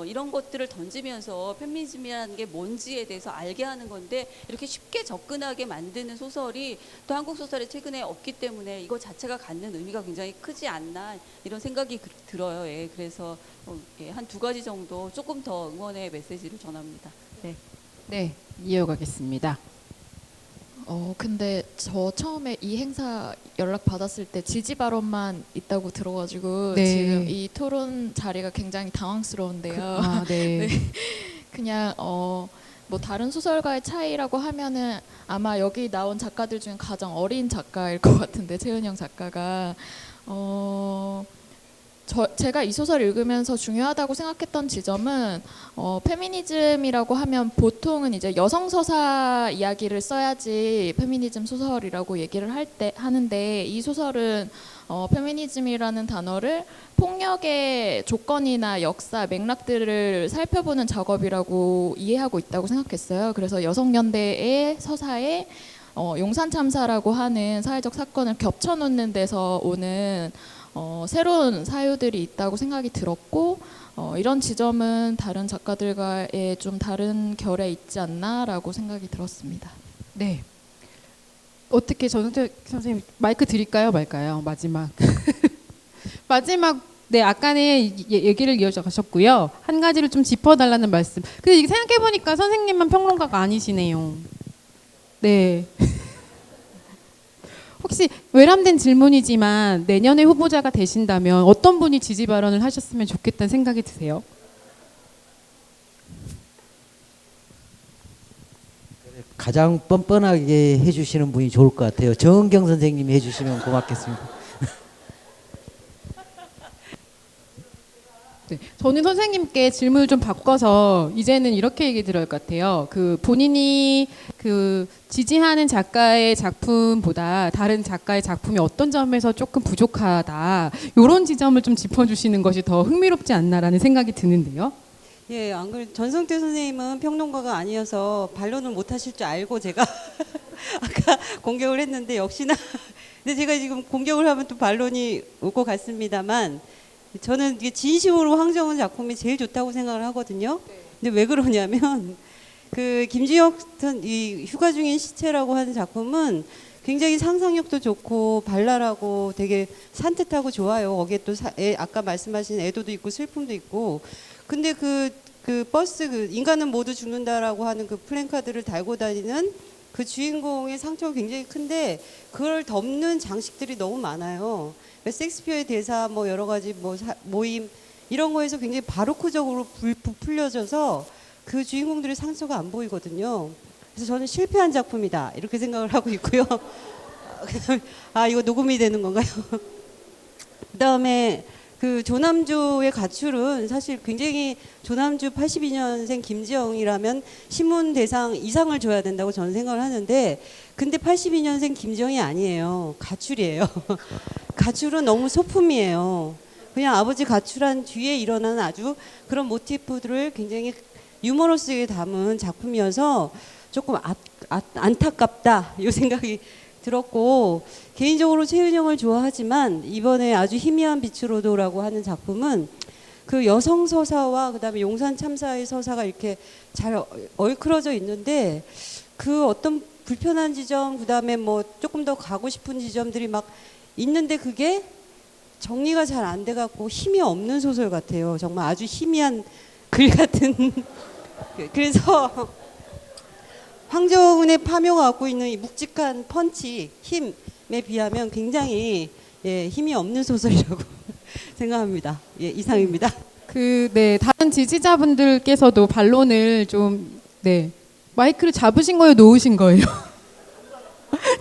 이런 것들을 던지면서 페미니즘이라는 게 뭔지에 대해서 알게 하는 건데, 이렇게 쉽게 접근하게 만드는 소설이 또 한국 소설에 최근에 없기 때문에 이거 자체가 갖는 의미가 굉장히 크지 않나 이런 생각이 들어요. 그래서 한 2가지 정도 조금 더 응원의 메시지를 전합니다. 네, 이어가겠습니다. 근데 저 처음에 이 행사 연락 받았을 때 지지 발언만 있다고 들어가지고 네. 지금 이 토론 자리가 굉장히 당황스러운데요. 네. 그냥 다른 소설가의 차이라고 하면은 아마 여기 나온 작가들 중에 가장 어린 작가일 것 같은데, 최은영 작가가 제가 이 소설을 읽으면서 중요하다고 생각했던 지점은, 페미니즘이라고 하면 보통은 이제 여성 서사 이야기를 써야지 페미니즘 소설이라고 얘기를 하는데, 이 소설은 페미니즘이라는 단어를 폭력의 조건이나 역사, 맥락들을 살펴보는 작업이라고 이해하고 있다고 생각했어요. 그래서 여성연대의 서사에 용산 참사라고 하는 사회적 사건을 겹쳐놓는 데서 오는 새로운 사유들이 있다고 생각이 들었고, 이런 지점은 다른 작가들과의 좀 다른 결에 있지 않나라고 생각이 들었습니다. 네. 어떻게 전은택 선생님 마이크 드릴까요, 말까요? 마지막. 네, 아까는 얘기를 이어가셨고요. 한 가지를 좀 짚어달라는 말씀. 근데 이게 생각해보니까 선생님만 평론가가 아니시네요. 네. 혹시 외람된 질문이지만 내년에 후보자가 되신다면 어떤 분이 지지 발언을 하셨으면 좋겠다는 생각이 드세요? 가장 뻔뻔하게 해주시는 분이 좋을 것 같아요. 정은경 선생님이 해주시면 고맙겠습니다. 네, 저는 선생님께 질문을 좀 바꿔서 이제는 이렇게 얘기 들을 것 같아요. 본인이 지지하는 작가의 작품보다 다른 작가의 작품이 어떤 점에서 조금 부족하다, 이런 지점을 좀 짚어주시는 것이 더 흥미롭지 않나라는 생각이 드는데요. 예, 안 그래도 전성태 선생님은 평론가가 아니어서 반론을 못 하실 줄 알고 제가 아까 공격을 했는데, 역시나 근데 제가 지금 공격을 하면 또 반론이 올 것 같습니다만, 저는 이게 진심으로 황정은 작품이 제일 좋다고 생각을 하거든요. 근데 왜 그러냐면, 김지혁 이 휴가 중인 시체라고 하는 작품은 굉장히 상상력도 좋고 발랄하고 되게 산뜻하고 좋아요. 거기에 또 아까 말씀하신 애도도 있고 슬픔도 있고, 근데 그 버스 그 인간은 모두 죽는다라고 하는 그 플랜카드를 달고 다니는 그 주인공의 상처가 굉장히 큰데 그걸 덮는 장식들이 너무 많아요. 그러니까 셰익스피어의 대사 뭐 여러 가지 뭐 모임 이런 거에서 굉장히 바로크적으로 부풀려져서 그 주인공들의 상처가 안 보이거든요. 그래서 저는 실패한 작품이다 이렇게 생각을 하고 있고요. 아 이거 녹음이 되는 건가요? 그다음에 그 조남주의 가출은 사실 굉장히 조남주 82년생 김지영이라면 신문대상 이상을 줘야 된다고 저는 생각을 하는데 근데 82년생 김지영이 아니에요. 가출이에요. 가출은 너무 소품이에요. 그냥 아버지 가출한 뒤에 일어나는 아주 그런 모티프들을 굉장히 유머러스하게 담은 작품이어서 조금 안타깝다 이 생각이 들었고 개인적으로 최은영을 좋아하지만 이번에 아주 희미한 빛으로도라고 하는 작품은 그 여성 서사와 그다음에 용산 참사의 서사가 이렇게 잘 얽혀져 있는데 그 어떤 불편한 지점 그다음에 뭐 조금 더 가고 싶은 지점들이 막 있는데 그게 정리가 잘 안 돼 갖고 힘이 없는 소설 같아요. 정말 아주 희미한 글 같은 그래서 황정은의 파묘가 갖고 있는 이 묵직한 펀치, 힘에 비하면 굉장히 힘이 없는 소설이라고 생각합니다. 예, 이상입니다. 네, 다른 지지자분들께서도 반론을 마이크를 잡으신 거예요, 놓으신 거예요?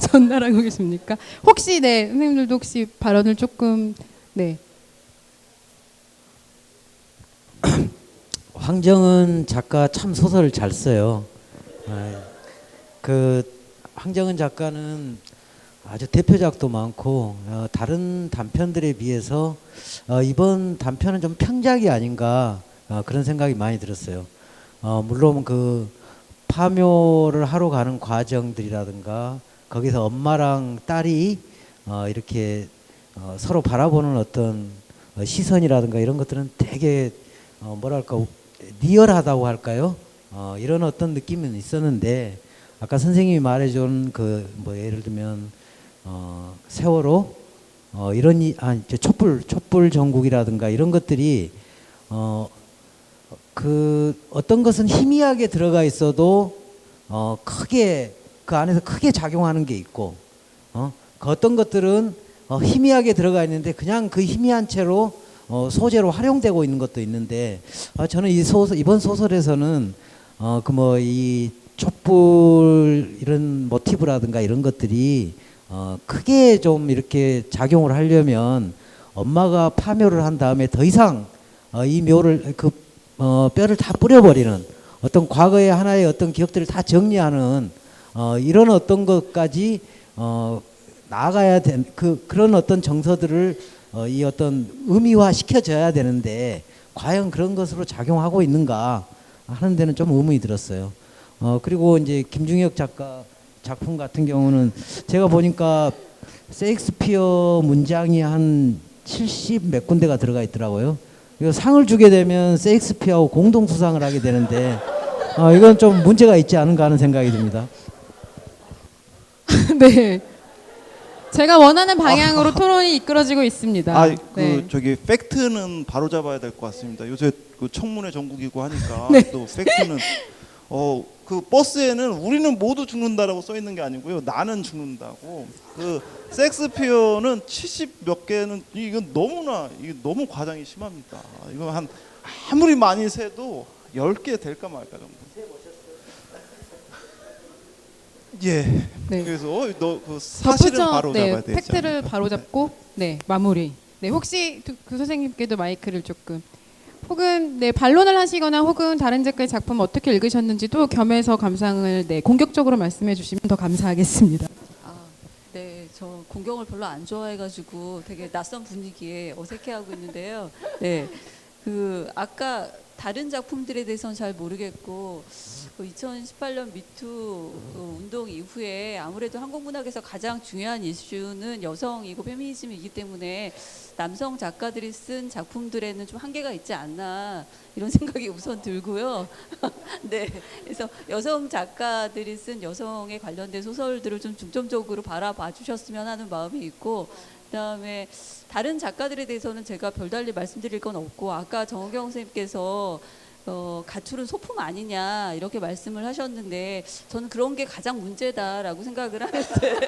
전달하고 계십니까? 혹시 선생님들도 혹시 발언을 조금 황정은 작가 참 소설을 잘 써요. 그 황정은 작가는 아주 대표작도 많고 다른 단편들에 비해서 이번 단편은 좀 평작이 아닌가 그런 생각이 많이 들었어요. 물론 그 파묘를 하러 가는 과정들이라든가 거기서 엄마랑 딸이 이렇게 서로 바라보는 어떤 시선이라든가 이런 것들은 되게 뭐랄까 리얼하다고 할까요? 이런 어떤 느낌은 있었는데 아까 선생님이 말해준 그 뭐 예를 들면 세월호 이런 촛불 전국이라든가 이런 것들이 그 어떤 것은 희미하게 들어가 있어도 크게 그 안에서 크게 작용하는 게 있고 그 어떤 것들은 희미하게 들어가 있는데 그냥 그 희미한 채로 소재로 활용되고 있는 것도 있는데 저는 이번 소설에서는 그 뭐 이 촛불 이런 모티브라든가 이런 것들이 크게 좀 이렇게 작용을 하려면 엄마가 파묘를 한 다음에 더 이상 이 묘를 뼈를 다 뿌려버리는 어떤 과거의 하나의 어떤 기억들을 다 정리하는 이런 어떤 것까지 나아가야 된 그런 어떤 정서들을 이 어떤 의미화 시켜져야 되는데 과연 그런 것으로 작용하고 있는가 하는 데는 좀 의문이 들었어요. 그리고 이제 김중혁 작가 작품 같은 경우는 제가 보니까 셰익스피어 문장이 한 70 몇 군데가 들어가 있더라고요. 이거 상을 주게 되면 셰익스피어하고 공동 수상을 하게 되는데 이건 좀 문제가 있지 않은가 하는 생각이 듭니다. 네. 제가 원하는 방향으로 토론이 이끌어지고 있습니다. 저기 팩트는 바로 잡아야 될 것 같습니다. 요새 그 청문회 전국이고 하니까 또 팩트는 그 버스에는 우리는 모두 죽는다라고 써 있는 게 아니고요. 나는 죽는다고. 그 셰익스피어는 70 몇 개는 이건 너무 과장이 심합니다. 이거 아무리 많이 세도 10개 될까 말까 정도. 예. 그래서 그 사실은 바로 잡아야 되죠. 팩트를 바로 잡고 마무리. 혹시 그 선생님께도 마이크를 조금 혹은 반론을 하시거나 혹은 다른 작가의 작품 어떻게 읽으셨는지도 겸해서 감상을 공격적으로 말씀해 주시면 더 감사하겠습니다. 네, 저 공경을 별로 안 좋아해가지고 되게 낯선 분위기에 어색해하고 있는데요. 네, 그 아까 다른 작품들에 대해서는 잘 모르겠고 2018년 미투 운동 이후에 아무래도 한국 문학에서 가장 중요한 이슈는 여성이고 페미니즘이기 때문에 남성 작가들이 쓴 작품들에는 좀 한계가 있지 않나 이런 생각이 우선 들고요. 네, 그래서 여성 작가들이 쓴 여성에 관련된 소설들을 좀 중점적으로 바라봐 주셨으면 하는 마음이 있고, 그다음에 다른 작가들에 대해서는 제가 별달리 말씀드릴 건 없고, 아까 정은경 선생님께서 가출은 소품 아니냐 이렇게 말씀을 하셨는데 저는 그런 게 가장 문제다라고 생각을 하는데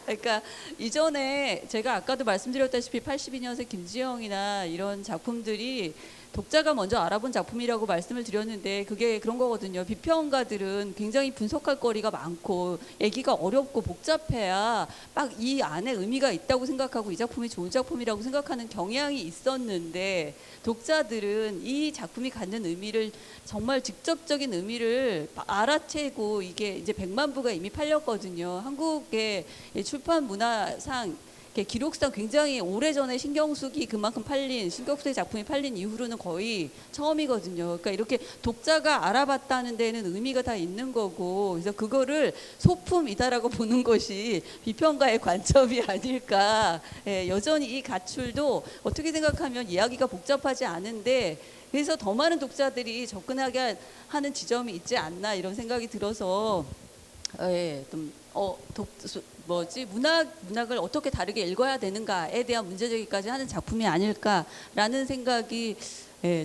그러니까 이전에 제가 아까도 말씀드렸다시피 82년생 김지영이나 이런 작품들이 독자가 먼저 알아본 작품이라고 말씀을 드렸는데 그게 그런 거거든요. 비평가들은 굉장히 분석할 거리가 많고 얘기가 어렵고 복잡해야 막 이 안에 의미가 있다고 생각하고 이 작품이 좋은 작품이라고 생각하는 경향이 있었는데, 독자들은 이 작품이 갖는 의미를 정말 직접적인 의미를 알아채고, 이게 이제 100만 부가 이미 팔렸거든요. 한국의 출판 문화상 기록상 굉장히 오래전에 신경숙이 그만큼 팔린, 신경숙의 작품이 팔린 이후로는 거의 처음이거든요. 그러니까 이렇게 독자가 알아봤다는 데는 의미가 다 있는 거고, 그래서 그거를 소품이다라고 보는 것이 비평가의 관점이 아닐까. 예, 여전히 이 가출도 어떻게 생각하면 이야기가 복잡하지 않은데 그래서 더 많은 독자들이 접근하게 하는 지점이 있지 않나 이런 생각이 들어서 예, 좀 문학을 어떻게 다르게 읽어야 되는가에 대한 문제제기까지 하는 작품이 아닐까라는 생각이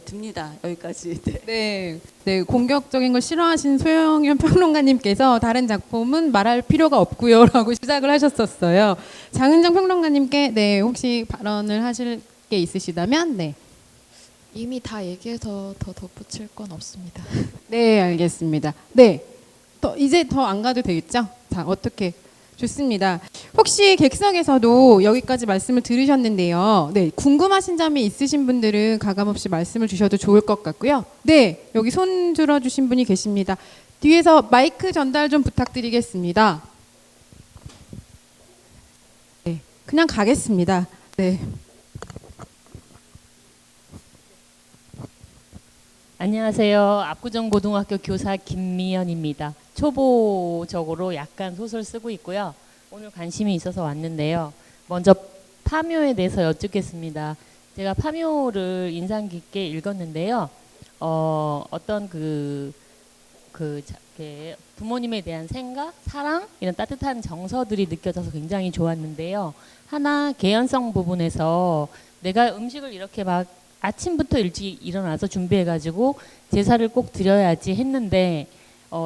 듭니다. 여기까지. 네. 네, 네, 공격적인 걸 싫어하신 소영현 평론가님께서 다른 작품은 말할 필요가 없고요라고 시작을 하셨었어요. 장은정 평론가님께 네, 혹시 발언을 하실 게 있으시다면 네. 이미 다 얘기해서 더 덧붙일 건 없습니다. 네, 알겠습니다. 네, 이제 더 안 가도 되겠죠? 자, 어떻게? 좋습니다. 혹시 객석에서도 여기까지 말씀을 들으셨는데요. 네, 궁금하신 점이 있으신 분들은 가감없이 말씀을 주셔도 좋을 것 같고요. 네, 여기 손 들어주신 분이 계십니다. 뒤에서 마이크 전달 좀 부탁드리겠습니다. 네, 그냥 가겠습니다. 네. 안녕하세요. 압구정고등학교 교사 김미연입니다. 초보적으로 약간 소설 쓰고 있고요. 오늘 관심이 있어서 왔는데요. 먼저 파묘에 대해서 여쭙겠습니다. 제가 파묘를 인상 깊게 읽었는데요. 어떤 부모님에 대한 생각, 사랑 이런 따뜻한 정서들이 느껴져서 굉장히 좋았는데요. 하나 개연성 부분에서 내가 음식을 이렇게 막 아침부터 일찍 일어나서 준비해가지고 제사를 꼭 드려야지 했는데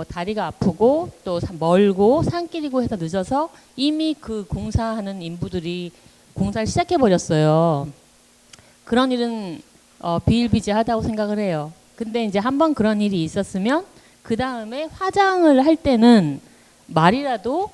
다리가 아프고 또 멀고 산길이고 해서 늦어서 이미 그 공사하는 인부들이 공사를 시작해버렸어요. 그런 일은 비일비재하다고 생각을 해요. 근데 이제 한번 그런 일이 있었으면 그 다음에 화장을 할 때는 말이라도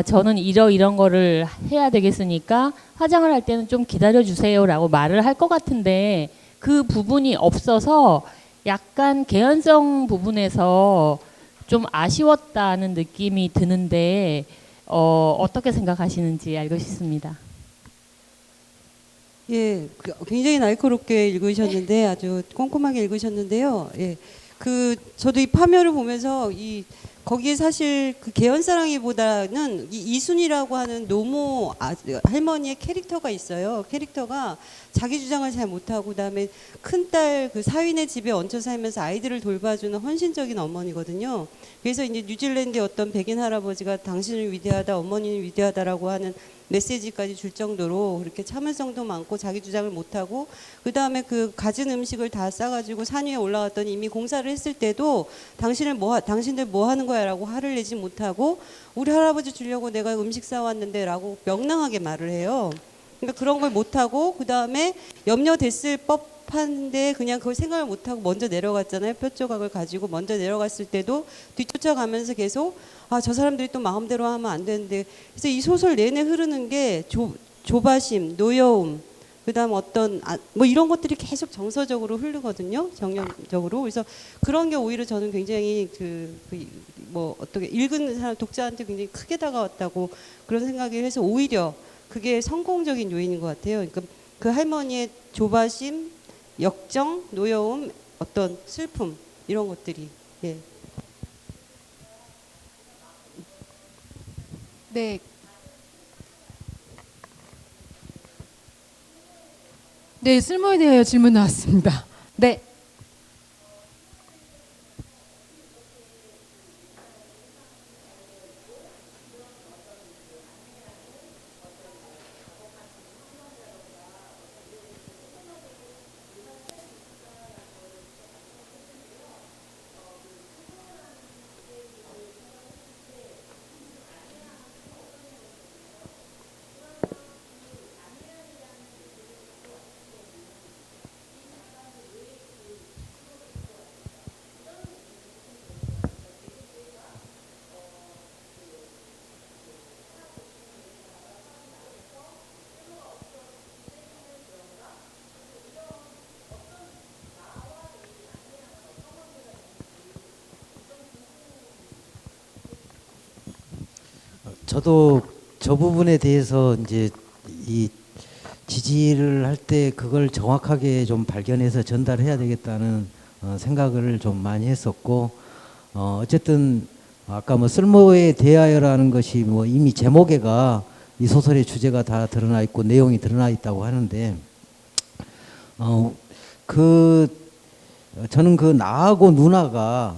저는 이런 거를 해야 되겠으니까 화장을 할 때는 좀 기다려주세요라고 말을 할 것 같은데 그 부분이 없어서 약간 개연성 부분에서 좀 아쉬웠다는 느낌이 드는데 어떻게 생각하시는지 알고 싶습니다. 예, 굉장히 날카롭게 읽으셨는데 아주 꼼꼼하게 읽으셨는데요. 예, 저도 이 파묘를 보면서 거기에 사실 그 개연사랑이보다는 이순이라고 하는 노모 할머니의 캐릭터가 있어요. 캐릭터가 자기 주장을 잘 못하고 그다음에 큰딸 그 사위네 집에 얹혀 살면서 아이들을 돌봐주는 헌신적인 어머니거든요. 그래서 이제 뉴질랜드의 어떤 백인 할아버지가 당신을 위대하다, 어머니는 위대하다라고 하는 메시지까지 줄 정도로 그렇게 참을성도 많고 자기 주장을 못하고 그다음에 그 가진 음식을 다 싸가지고 산 위에 올라갔더니 이미 공사를 했을 때도 당신들 뭐 하는 거야라고 화를 내지 못하고 우리 할아버지 주려고 내가 음식 싸왔는데라고 명랑하게 말을 해요. 그러니까 그런 걸 못하고 그다음에 염려됐을 법한데 그냥 그걸 생각을 못하고 먼저 내려갔잖아요. 뼈 조각을 가지고 먼저 내려갔을 때도 뒤쫓아가면서 계속 저 사람들이 또 마음대로 하면 안 되는데 그래서 이 소설 내내 흐르는 게 조바심, 노여움, 그다음 어떤 뭐 이런 것들이 계속 정서적으로 흐르거든요. 정형적으로. 그래서 그런 게 오히려 저는 굉장히 뭐 어떻게 읽은 사람 독자한테 굉장히 크게 다가왔다고 그런 생각을 해서 오히려 그게 성공적인 요인인 것 같아요. 그러니까 그 할머니의 조바심, 역정, 노여움, 어떤 슬픔 이런 것들이 예. 네. 네, 쓸모에 대하여 질문 나왔습니다. 네. 저도 저 부분에 대해서 이제 이 지지를 할 때 그걸 정확하게 좀 발견해서 전달해야 되겠다는 생각을 좀 많이 했었고, 어쨌든 아까 뭐 쓸모에 대하여라는 것이 뭐 이미 제목에가 이 소설의 주제가 다 드러나 있고 내용이 드러나 있다고 하는데, 저는 그 나하고 누나가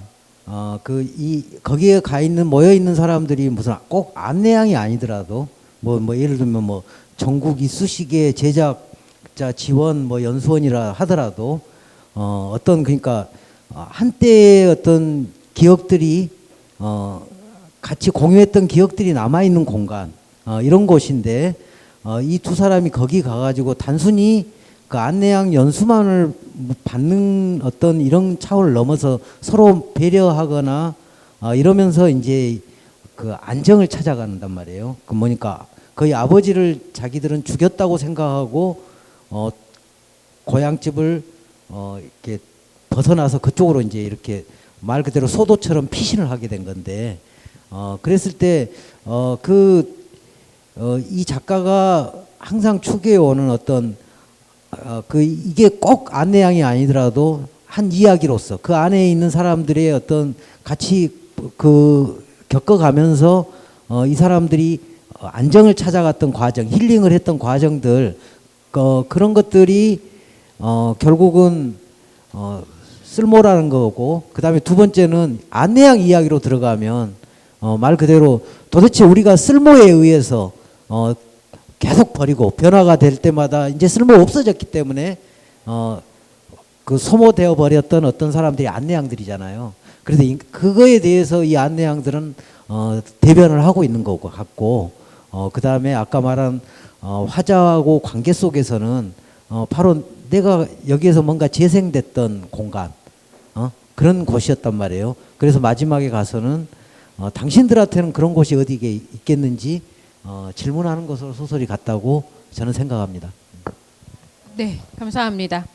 거기에 가 있는 모여 있는 사람들이 무슨 꼭 안내양이 아니더라도 뭐 예를 들면 뭐 전국 이쑤시개 제작자 지원 뭐 연수원이라 하더라도 어떤 그러니까 한때의 어떤 기억들이 같이 공유했던 기억들이 남아 있는 공간 이런 곳인데 이 두 사람이 거기 가가지고 단순히 그 안내양 연수만을 받는 어떤 이런 차원을 넘어서 서로 배려하거나 이러면서 이제 그 안정을 찾아간단 말이에요. 그 뭐니까 거의 아버지를 자기들은 죽였다고 생각하고 고향집을 이렇게 벗어나서 그쪽으로 이제 이렇게 말 그대로 소도처럼 피신을 하게 된 건데 그랬을 때 이 작가가 항상 추구해 오는 어떤 이게 꼭 안내양이 아니더라도 한 이야기로서 그 안에 있는 사람들의 어떤 같이 겪어가면서 이 사람들이 안정을 찾아갔던 과정, 힐링을 했던 과정들 그런 것들이 결국은 쓸모라는 거고, 그 다음에 두 번째는 안내양 이야기로 들어가면 말 그대로 도대체 우리가 쓸모에 의해서 계속 버리고 변화가 될 때마다 이제 쓸모 없어졌기 때문에 그 소모되어 버렸던 어떤 사람들이 안내양들이잖아요. 그래서 그거에 대해서 이 안내양들은 대변을 하고 있는 것 같고, 그 다음에 아까 말한 화자하고 관계 속에서는 바로 내가 여기에서 뭔가 재생됐던 공간 그런 곳이었단 말이에요. 그래서 마지막에 가서는 당신들한테는 그런 곳이 어디 있겠는지 질문하는 것으로 소설이 같다고 저는 생각합니다. 네, 감사합니다.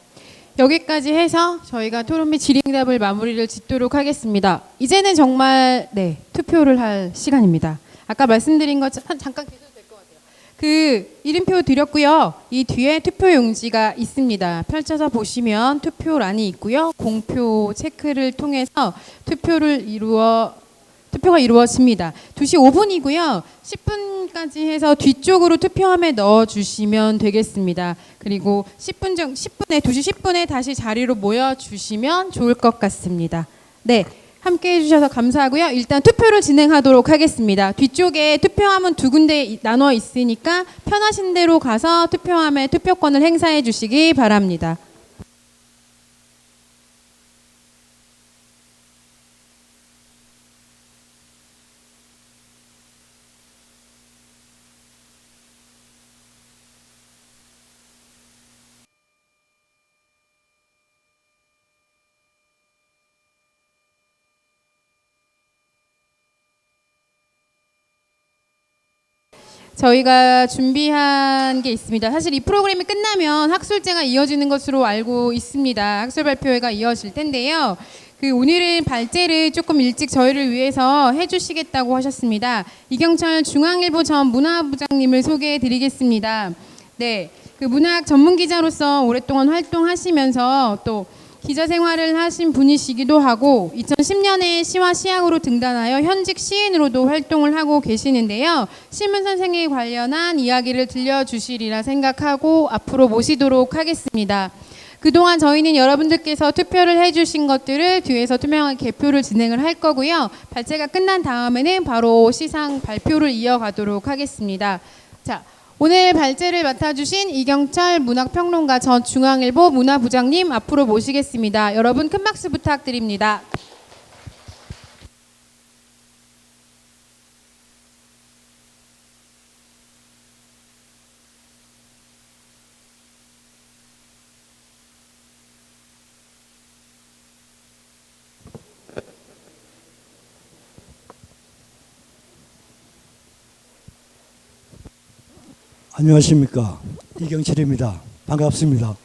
여기까지 해서 저희가 토론 및 질의응답을 마무리를 짓도록 하겠습니다. 이제는 정말 투표를 할 시간입니다. 아까 말씀드린 것 잠깐 계셔도 될 것 같아요. 그 이름표 드렸고요. 이 뒤에 투표 용지가 있습니다. 펼쳐서 보시면 투표란이 있고요. 공표 체크를 통해서 투표가 이루어집니다. 2시 5분이고요. 10분까지 해서 뒤쪽으로 투표함에 넣어주시면 되겠습니다. 그리고 2시 10분에 다시 자리로 모여주시면 좋을 것 같습니다. 네, 함께 해주셔서 감사하고요. 일단 투표를 진행하도록 하겠습니다. 뒤쪽에 투표함은 두 군데 나눠 있으니까 편하신 대로 가서 투표함에 투표권을 행사해 주시기 바랍니다. 저희가 준비한 게 있습니다. 사실 이 프로그램이 끝나면 학술제가 이어지는 것으로 알고 있습니다. 학술 발표회가 이어질 텐데요. 오늘은 발제를 조금 일찍 저희를 위해서 해주시겠다고 하셨습니다. 이경철 중앙일보 전 문화부장님을 소개해드리겠습니다. 네, 문학 전문 기자로서 오랫동안 활동하시면서 또 기자 생활을 하신 분이시기도 하고 2010년에 시와 시향으로 등단하여 현직 시인으로도 활동을 하고 계시는데요. 시문 선생에 관련한 이야기를 들려주시리라 생각하고 앞으로 모시도록 하겠습니다. 그동안 저희는 여러분들께서 투표를 해주신 것들을 뒤에서 투명한 개표를 진행을 할 거고요. 발제가 끝난 다음에는 바로 시상 발표를 이어가도록 하겠습니다. 자, 오늘 발제를 맡아주신 이경철 문학평론가 전 중앙일보 문화부장님 앞으로 모시겠습니다. 여러분 큰 박수 부탁드립니다. 안녕하십니까, 이경철입니다. 반갑습니다.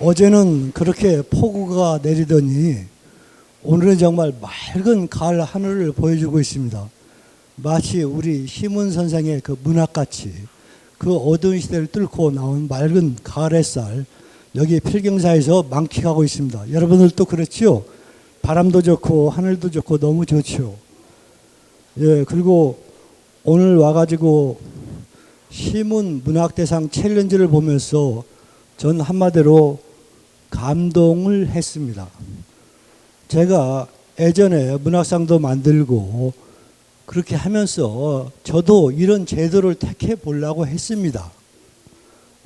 어제는 그렇게 폭우가 내리더니 오늘은 정말 맑은 가을 하늘을 보여주고 있습니다. 마치 우리 시문 선생의 그 문학같이 그 어두운 시대를 뚫고 나온 맑은 가을 햇살, 여기 필경사에서 만끽하고 있습니다. 여러분들도 그렇지요? 바람도 좋고 하늘도 좋고 너무 좋죠. 예, 그리고 오늘 와가지고 시문 문학대상 챌린지를 보면서 전 한마디로 감동을 했습니다. 제가 예전에 문학상도 만들고 그렇게 하면서 저도 이런 제도를 택해 보려고 했습니다.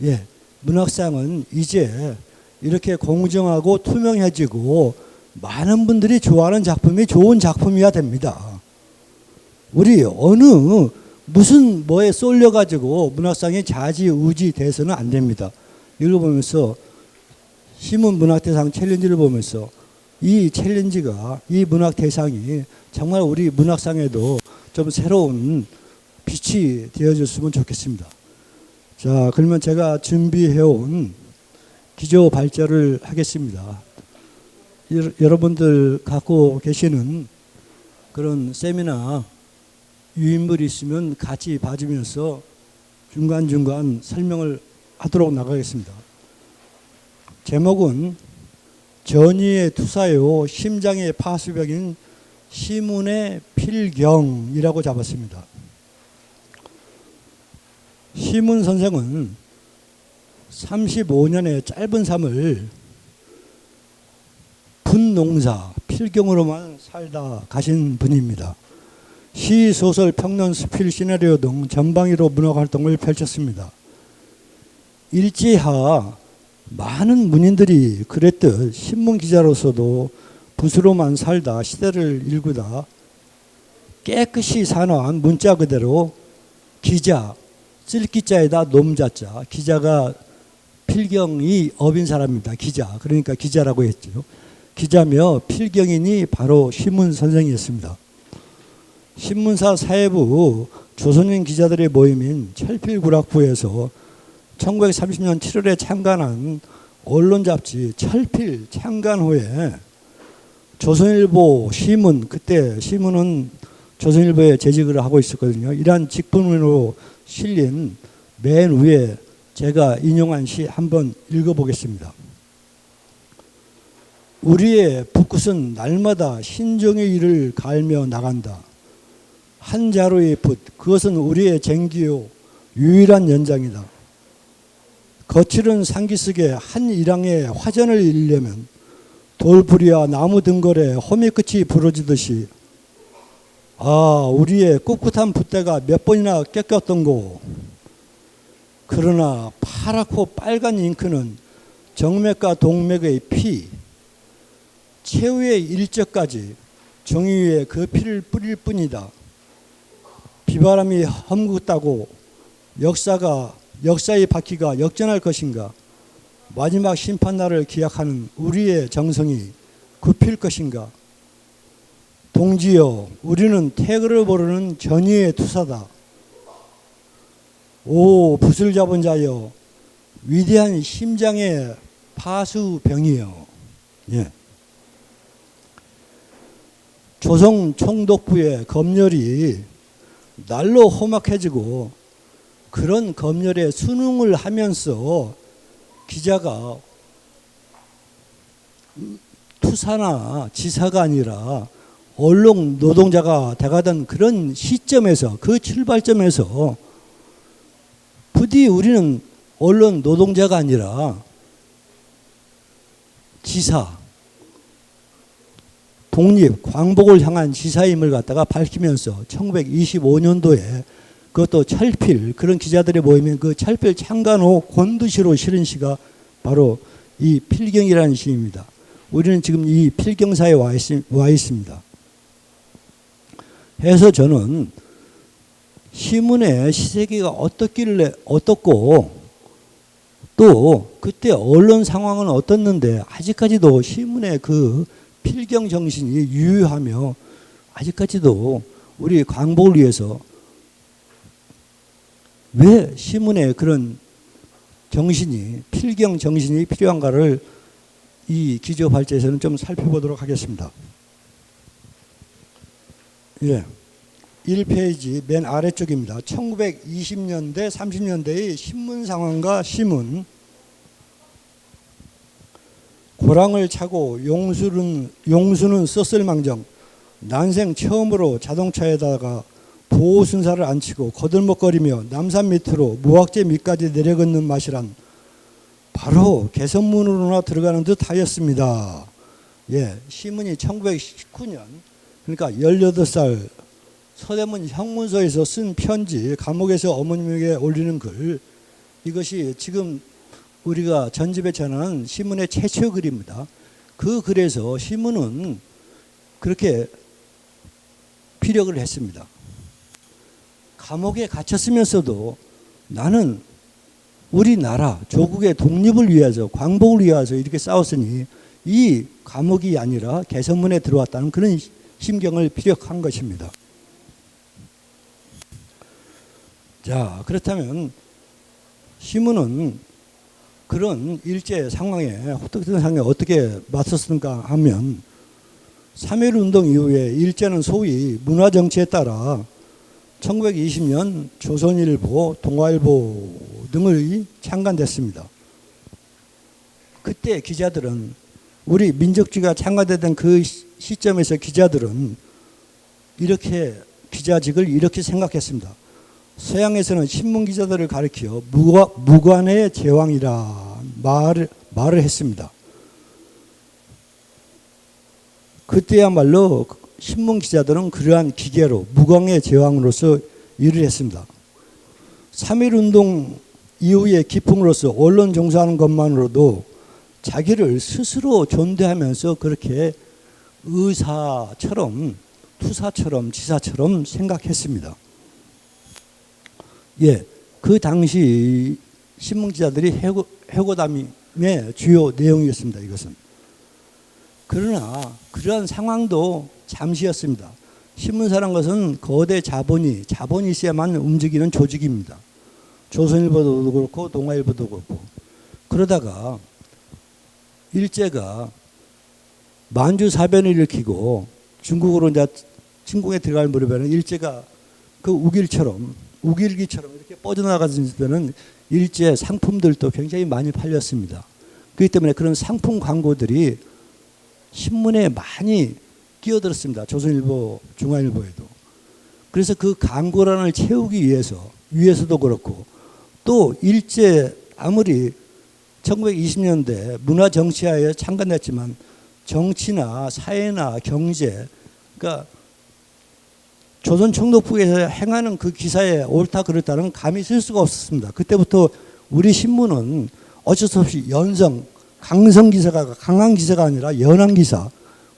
예, 문학상은 이제 이렇게 공정하고 투명해지고 많은 분들이 좋아하는 작품이 좋은 작품이어야 됩니다. 우리 무슨 뭐에 쏠려가지고 문학상이 좌지우지 돼서는 안 됩니다. 이걸 보면서 시문 문학대상 챌린지를 보면서 이 챌린지가, 이 문학대상이 정말 우리 문학상에도 좀 새로운 빛이 되어줬으면 좋겠습니다. 자, 그러면 제가 준비해온 기조 발제를 하겠습니다. 여러분들 갖고 계시는 그런 세미나 유인물이 있으면 같이 봐주면서 중간중간 설명을 하도록 나가겠습니다. 제목은 전의의 투사요 심장의 파수벽인 시문의 필경이라고 잡았습니다. 시문 선생은 35년의 짧은 삶을 분농사, 필경으로만 살다 가신 분입니다. 시, 소설, 평론, 수필, 시나리오 등 전방위로 문학활동을 펼쳤습니다. 일제하 많은 문인들이 그랬듯 신문기자로서도 붓으로만 살다 시대를 일구다 깨끗이 산화한 문자 그대로 기자, 쓸기자에다 놈자자, 기자가 필경이 업인 사람입니다. 기자, 그러니까 기자라고 했죠. 기자며 필경인이 바로 시문 선생이었습니다. 신문사 사회부 조선인 기자들의 모임인 철필구락부에서 1930년 7월에 창간한 언론 잡지 철필 창간 후에 조선일보 시문, 그때 시문은 조선일보에 재직을 하고 있었거든요. 이러한 직분으로 실린 맨 위에 제가 인용한 시 한번 읽어보겠습니다. 우리의 붓끝은 날마다 신종의 일을 갈며 나간다. 한 자루의 붓, 그것은 우리의 쟁기요 유일한 연장이다. 거칠은 상기 속에 한 일항의 화전을 이루려면 돌부리와 나무 등걸에 호미끝이 부러지듯이 우리의 꿋꿋한 붓대가 몇 번이나 꺾였던고. 그러나 파랗고 빨간 잉크는 정맥과 동맥의 피, 최후의 일적까지 종이 위에 그 피를 뿌릴 뿐이다. 비바람이 험긋다고 역사의 바퀴가 역전할 것인가? 마지막 심판날을 기약하는 우리의 정성이 굽힐 것인가? 동지여, 우리는 태그를 모르는 전의의 투사다. 오, 붓을 잡은 자여, 위대한 심장의 파수병이여. 예. 조선 총독부의 검열이 날로 험악해지고 그런 검열에 순응을 하면서 기자가 투사나 지사가 아니라 언론 노동자가 돼가던 그런 시점에서, 그 출발점에서 부디 우리는 언론 노동자가 아니라 지사, 독립, 광복을 향한 지사임을 갖다가 밝히면서 1925년도에 그것도 철필, 그런 기자들이 모이면 그 철필 창간호 권두시로 실은 시가 바로 이 필경이라는 시입니다. 우리는 지금 이 필경사에 와 있습니다. 해서 저는 시문의 시세계가 어떻고 또 그때 언론 상황은 어떻는데 아직까지도 시문의 그 필경 정신이 유효하며 아직까지도 우리 광복을 위해서 왜 시문의 그런 정신이, 필경 정신이 필요한가를 이 기조 발제에서는 좀 살펴보도록 하겠습니다. 예, 1페이지 맨 아래쪽입니다. 1920년대, 30년대의 신문 상황과 시문. 고랑을 차고 용수는 썼을망정 난생 처음으로 자동차에다가 보호순사를 앉히고 거들먹거리며 남산 밑으로 무학제 밑까지 내려걷는 맛이란 바로 개선문으로나 들어가는 듯 하였습니다. 예, 시문이 1919년, 그러니까 18살 서대문 형문소에서 쓴 편지, 감옥에서 어머님에게 올리는 글, 이것이 지금 우리가 전집에 전하는 시문의 최초 글입니다. 그 글에서 시문은 그렇게 피력을 했습니다. 감옥에 갇혔으면서도 나는 우리나라 조국의 독립을 위해서, 광복을 위해서 이렇게 싸웠으니 이 감옥이 아니라 개선문에 들어왔다는 그런 심경을 피력한 것입니다. 자, 그렇다면 시문은 그런 일제 상황에, 혹독한 상황에 어떻게 맞섰는가 하면 3.1운동 이후에 일제는 소위 문화정치에 따라 1920년 조선일보, 동아일보 등의 창간됐습니다. 그때 기자들은, 우리 민족주의가 창간되던 그 시점에서 기자들은 이렇게 기자직을 이렇게 생각했습니다. 서양에서는 신문기자들을 가리켜 무관의 제왕이라 말을 했습니다. 그때야말로 신문기자들은 그러한 기계로 무관의 제왕으로서 일을 했습니다. 3.1운동 이후의 기풍으로서 언론 종사하는 것만으로도 자기를 스스로 존대하면서 그렇게 의사처럼, 투사처럼, 지사처럼 생각했습니다. 예, 그 당시 신문기자들이 해고담의 주요 내용이었습니다. 이것은. 그러나 그러한 상황도 잠시였습니다. 신문사란 것은 거대 자본이 있어야만 움직이는 조직입니다. 조선일보도 그렇고 동아일보도 그렇고. 그러다가 일제가 만주사변을 일으키고 중국으로 이제 침공에 들어갈 무렵에는 일제가 그 우길기처럼 이렇게 뻗어나가는 때는 일제 상품들도 굉장히 많이 팔렸습니다. 그렇기 때문에 그런 상품 광고들이 신문에 많이 끼어들었습니다. 조선일보, 중앙일보에도. 그래서 그 광고란을 채우기 위해서도 그렇고, 또 일제 아무리 1920년대 문화정치화에 창간됐지만 정치나 사회나 경제, 그러니까 조선 총독부에서 행하는 그 기사에 옳다 그렇다는 감이 쓸 수가 없었습니다. 그때부터 우리 신문은 어쩔 수 없이 강한 기사가 아니라 연한 기사,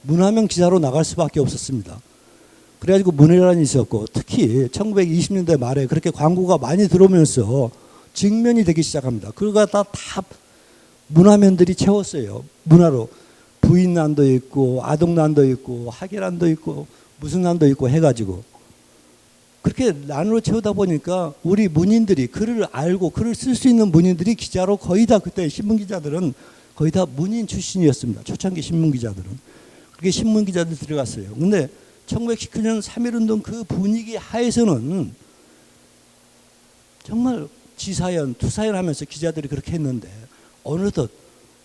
문화명 기사로 나갈 수밖에 없었습니다. 그래가지고 문해란이 있었고, 특히 1920년대 말에 그렇게 광고가 많이 들어오면서 직면이 되기 시작합니다. 그거 다 문화면들이 채웠어요. 문화로. 부인난도 있고, 아동난도 있고, 학예난도 있고, 무슨 난도 있고 해가지고. 그렇게 난으로 채우다 보니까 우리 문인들이 글을 알고 글을 쓸 수 있는 문인들이 기자로 거의 다, 그때 신문기자들은 거의 다 문인 출신이었습니다. 초창기 신문기자들은. 그렇게 신문기자들 들어갔어요. 근데 1919년 3.1운동 그 분위기 하에서는 정말 지사연, 투사연 하면서 기자들이 그렇게 했는데 어느덧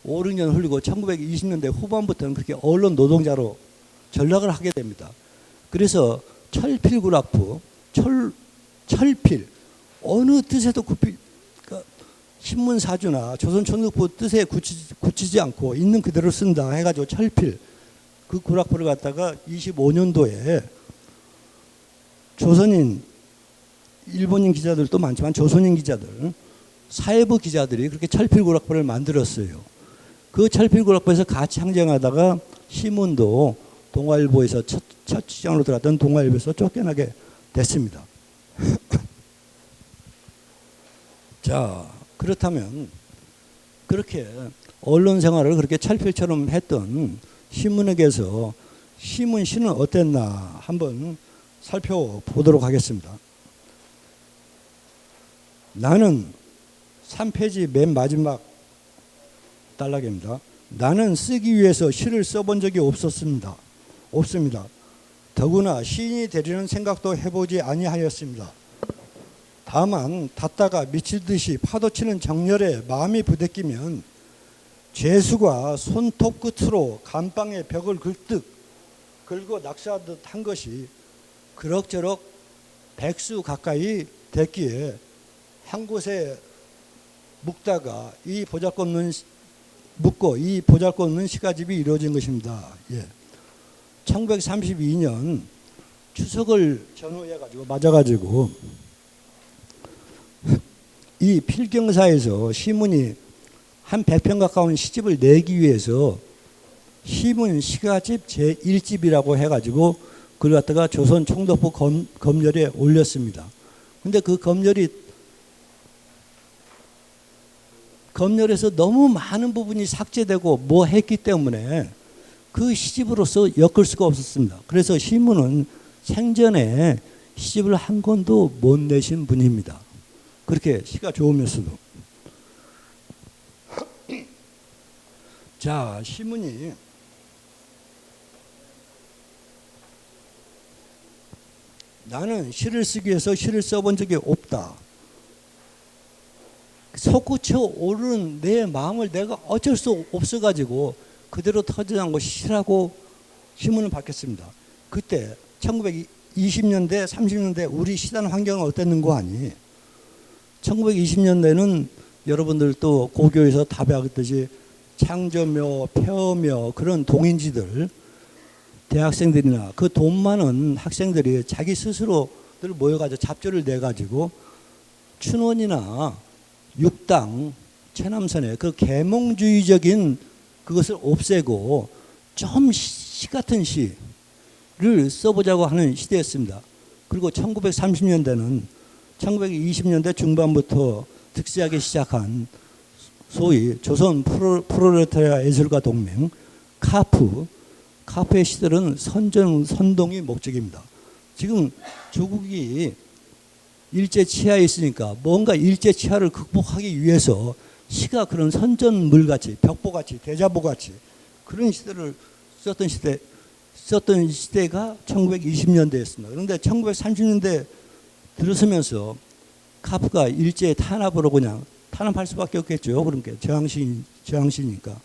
5, 6년 흘리고 1920년대 후반부터는 그렇게 언론 노동자로 전락을 하게 됩니다. 그래서 철필구락부, 철필 어느 뜻에도 그러니까 신문사주나 조선총독부 뜻에 굳히지 않고 있는 그대로 쓴다 해가지고 철필 그 구락부를 갖다가 25년도에 조선인 일본인 기자들도 많지만 조선인 기자들 사회부 기자들이 그렇게 철필구락부를 만들었어요. 그 철필구락부에서 같이 항쟁하다가 시문도 동아일보에서 첫 시장으로 들어갔던 동아일보에서 쫓겨나게 됐습니다. 자, 그렇다면 그렇게 언론 생활을 그렇게 철필처럼 했던 신문에게서 신문시는 어땠나 한번 살펴보도록 하겠습니다. 나는 3페이지 맨 마지막 단락입니다. 나는 쓰기 위해서 시를 써본 적이 없습니다. 더구나 시인이 되려는 생각도 해보지 아니하였습니다. 다만 닫다가 미칠 듯이 파도치는 정열에 마음이 부대끼면 죄수가 손톱 끝으로 감방의 벽을 긁고 낙서하듯 한 것이 그럭저럭 100수 가까이 됐기에 한 곳에 묵다가 이 보잘것없는 시가집이 이루어진 것입니다. 예. 1932년 추석을 전후해가지고 맞아가지고 이 필경사에서 시문이 한 100편 가까운 시집을 내기 위해서 시문 시가집 제1집이라고 해가지고 그걸 갖다가 조선 총독부 검열에 올렸습니다. 근데 그 검열에서 너무 많은 부분이 삭제되고 뭐 했기 때문에 그 시집으로서 엮을 수가 없었습니다. 그래서 시문은 생전에 시집을 한 권도 못 내신 분입니다. 그렇게 시가 좋으면서도. 자, 시문이 나는 시를 쓰기 위해서 시를 써본 적이 없다. 솟구쳐 오르는 내 마음을 내가 어쩔 수 없어가지고 그대로 터져난 것이 시라고 시문을 밝혔습니다. 그때 1920년대 30년대 우리 시단 환경은 어땠는고 하니 1920년대는 여러분들 또 고교에서 다 배웠듯이 창조묘, 폐허묘 그런 동인지들 대학생들이나 그 돈 많은 학생들이 자기 스스로들 모여가지고 잡조를 내가지고 춘원이나 육당, 최남선의 그 계몽주의적인 그것을 없애고 좀 시 같은 시를 써보자고 하는 시대였습니다. 그리고 1930년대는 1920년대 중반부터 득세하기 시작한 소위 조선 프롤레타리아 예술가 동맹 카프의 시들은 선동이 목적입니다. 지금 조국이 일제 치하에 있으니까 뭔가 일제 치하를 극복하기 위해서 시가 그런 선전물같이 벽보같이 대자보같이 그런 시대를 썼던 시대가 1920년대였습니다. 그런데 1930년대 들어서면서 카프가 일제 탄압으로 그냥 탄압할 수밖에 없겠죠. 그러니까 저항시니까.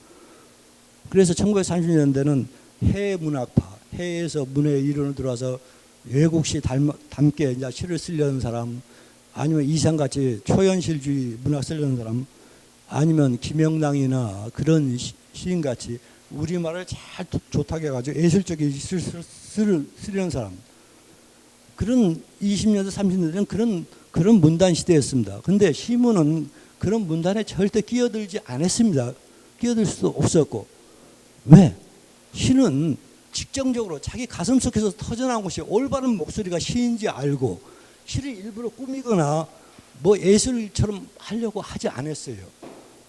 그래서 1930년대는 해외 문학파, 해외에서 문의 이론을 들어와서 외국시 담게 이제 시를 쓰려는 사람, 아니면 이상같이 초현실주의 문학 쓰려는 사람, 아니면 김영랑이나 그런 시인같이 우리말을 잘 조탁해 가지고 예술적인 시를 쓰려는 사람. 그런 20년대 30년대는 그런 문단 시대였습니다. 그런데 시문은 그런 문단에 절대 끼어들지 않았습니다. 끼어들 수도 없었고. 왜? 시는 직정적으로 자기 가슴 속에서 터져나온 것이 올바른 목소리가 시인지 알고 시를 일부러 꾸미거나 뭐 예술처럼 하려고 하지 않았어요.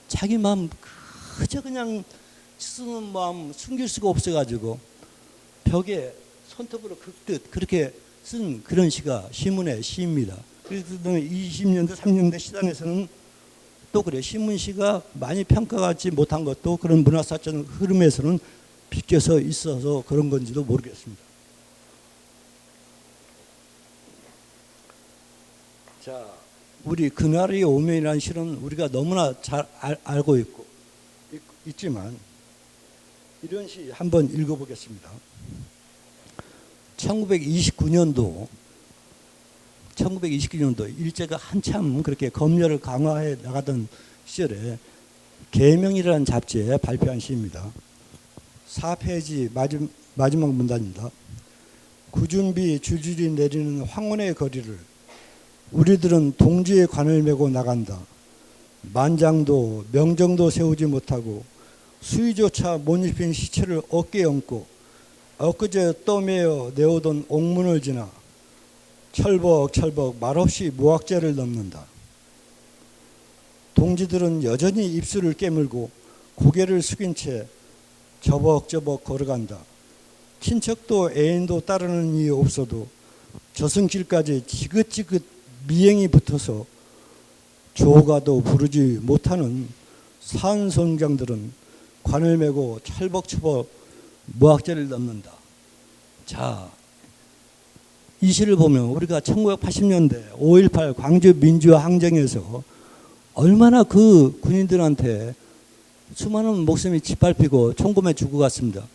자기 마음 그저 그냥 쓰는 마음 숨길 수가 없어가지고 벽에 손톱으로 긁듯 그렇게 쓴 그런 시가 시문의 시입니다. 그래서 20년대 30년대 시단에서는 또 그래 시문시가 많이 평가받지 못한 것도 그런 문화사적 흐름에서는 비껴서 있어서 그런 건지도 모르겠습니다. 자, 우리 그날의 오면이라는 시는 우리가 너무나 잘 알고 있지만 이런 시 한번 읽어보겠습니다. 1929년도 일제가 한참 그렇게 검열을 강화해 나가던 시절에 계명이라는 잡지에 발표한 시입니다. 4페이지 마지막 문단입니다. 구준비 줄줄이 내리는 황혼의 거리를 우리들은 동지의 관을 메고 나간다. 만장도 명정도 세우지 못하고 수의조차 못 입힌 시체를 어깨에 얹고 엊그제 떠매어 내오던 옥문을 지나 철벅철벅 말없이 무학재를 넘는다. 동지들은 여전히 입술을 깨물고 고개를 숙인 채 저벅저벅 걸어간다. 친척도 애인도 따르는 이 없어도 저승길까지 지긋지긋 미행이 붙어서 조가도 부르지 못하는 산손장들은 관을 메고 철벅철벅 무학재를 넘는다. 자, 이 시를 보면 우리가 1980년대 5.18 광주 민주화 항쟁에서 얼마나 그 군인들한테 수많은 목숨이 짓밟히고 총검에 죽어갔습니다.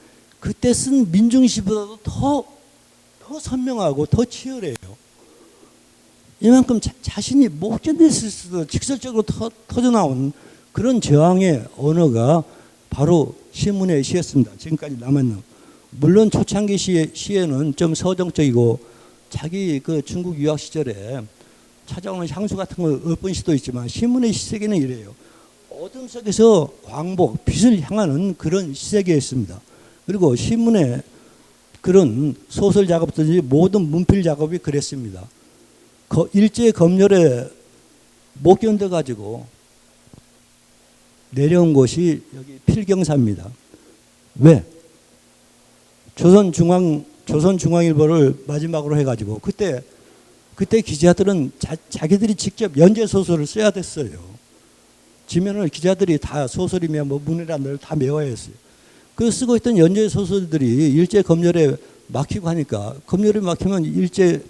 그때 쓴 민중시보다도 더 선명하고 더 치열해요. 이만큼 자신이 못 견뎠을 수도 직설적으로 터져나온 그런 저항의 언어가 바로 신문의 시였습니다. 지금까지 남았는. 물론 초창기 시에는 좀 서정적이고 자기 그 중국 유학 시절에 찾아오는 향수 같은 걸 읊은 시도 있지만 신문의 시세계는 이래요. 어둠 속에서 광복, 빛을 향하는 그런 시세계였습니다. 그리고 신문의 그런 소설 작업든지 모든 문필 작업이 그랬습니다. 일제 검열에 못 견뎌가지고 내려온 곳이 여기 필경사입니다. 왜? 조선중앙일보를 마지막으로 해가지고 그때 기자들은 자기들이 직접 연재 소설을 써야 됐어요. 지면을 기자들이 다 소설이며 뭐 문이란 걸 다 메워야 했어요. 그 쓰고 있던 연재 소설들이 일제 검열에 막히고 하니까 검열에 막히면 일제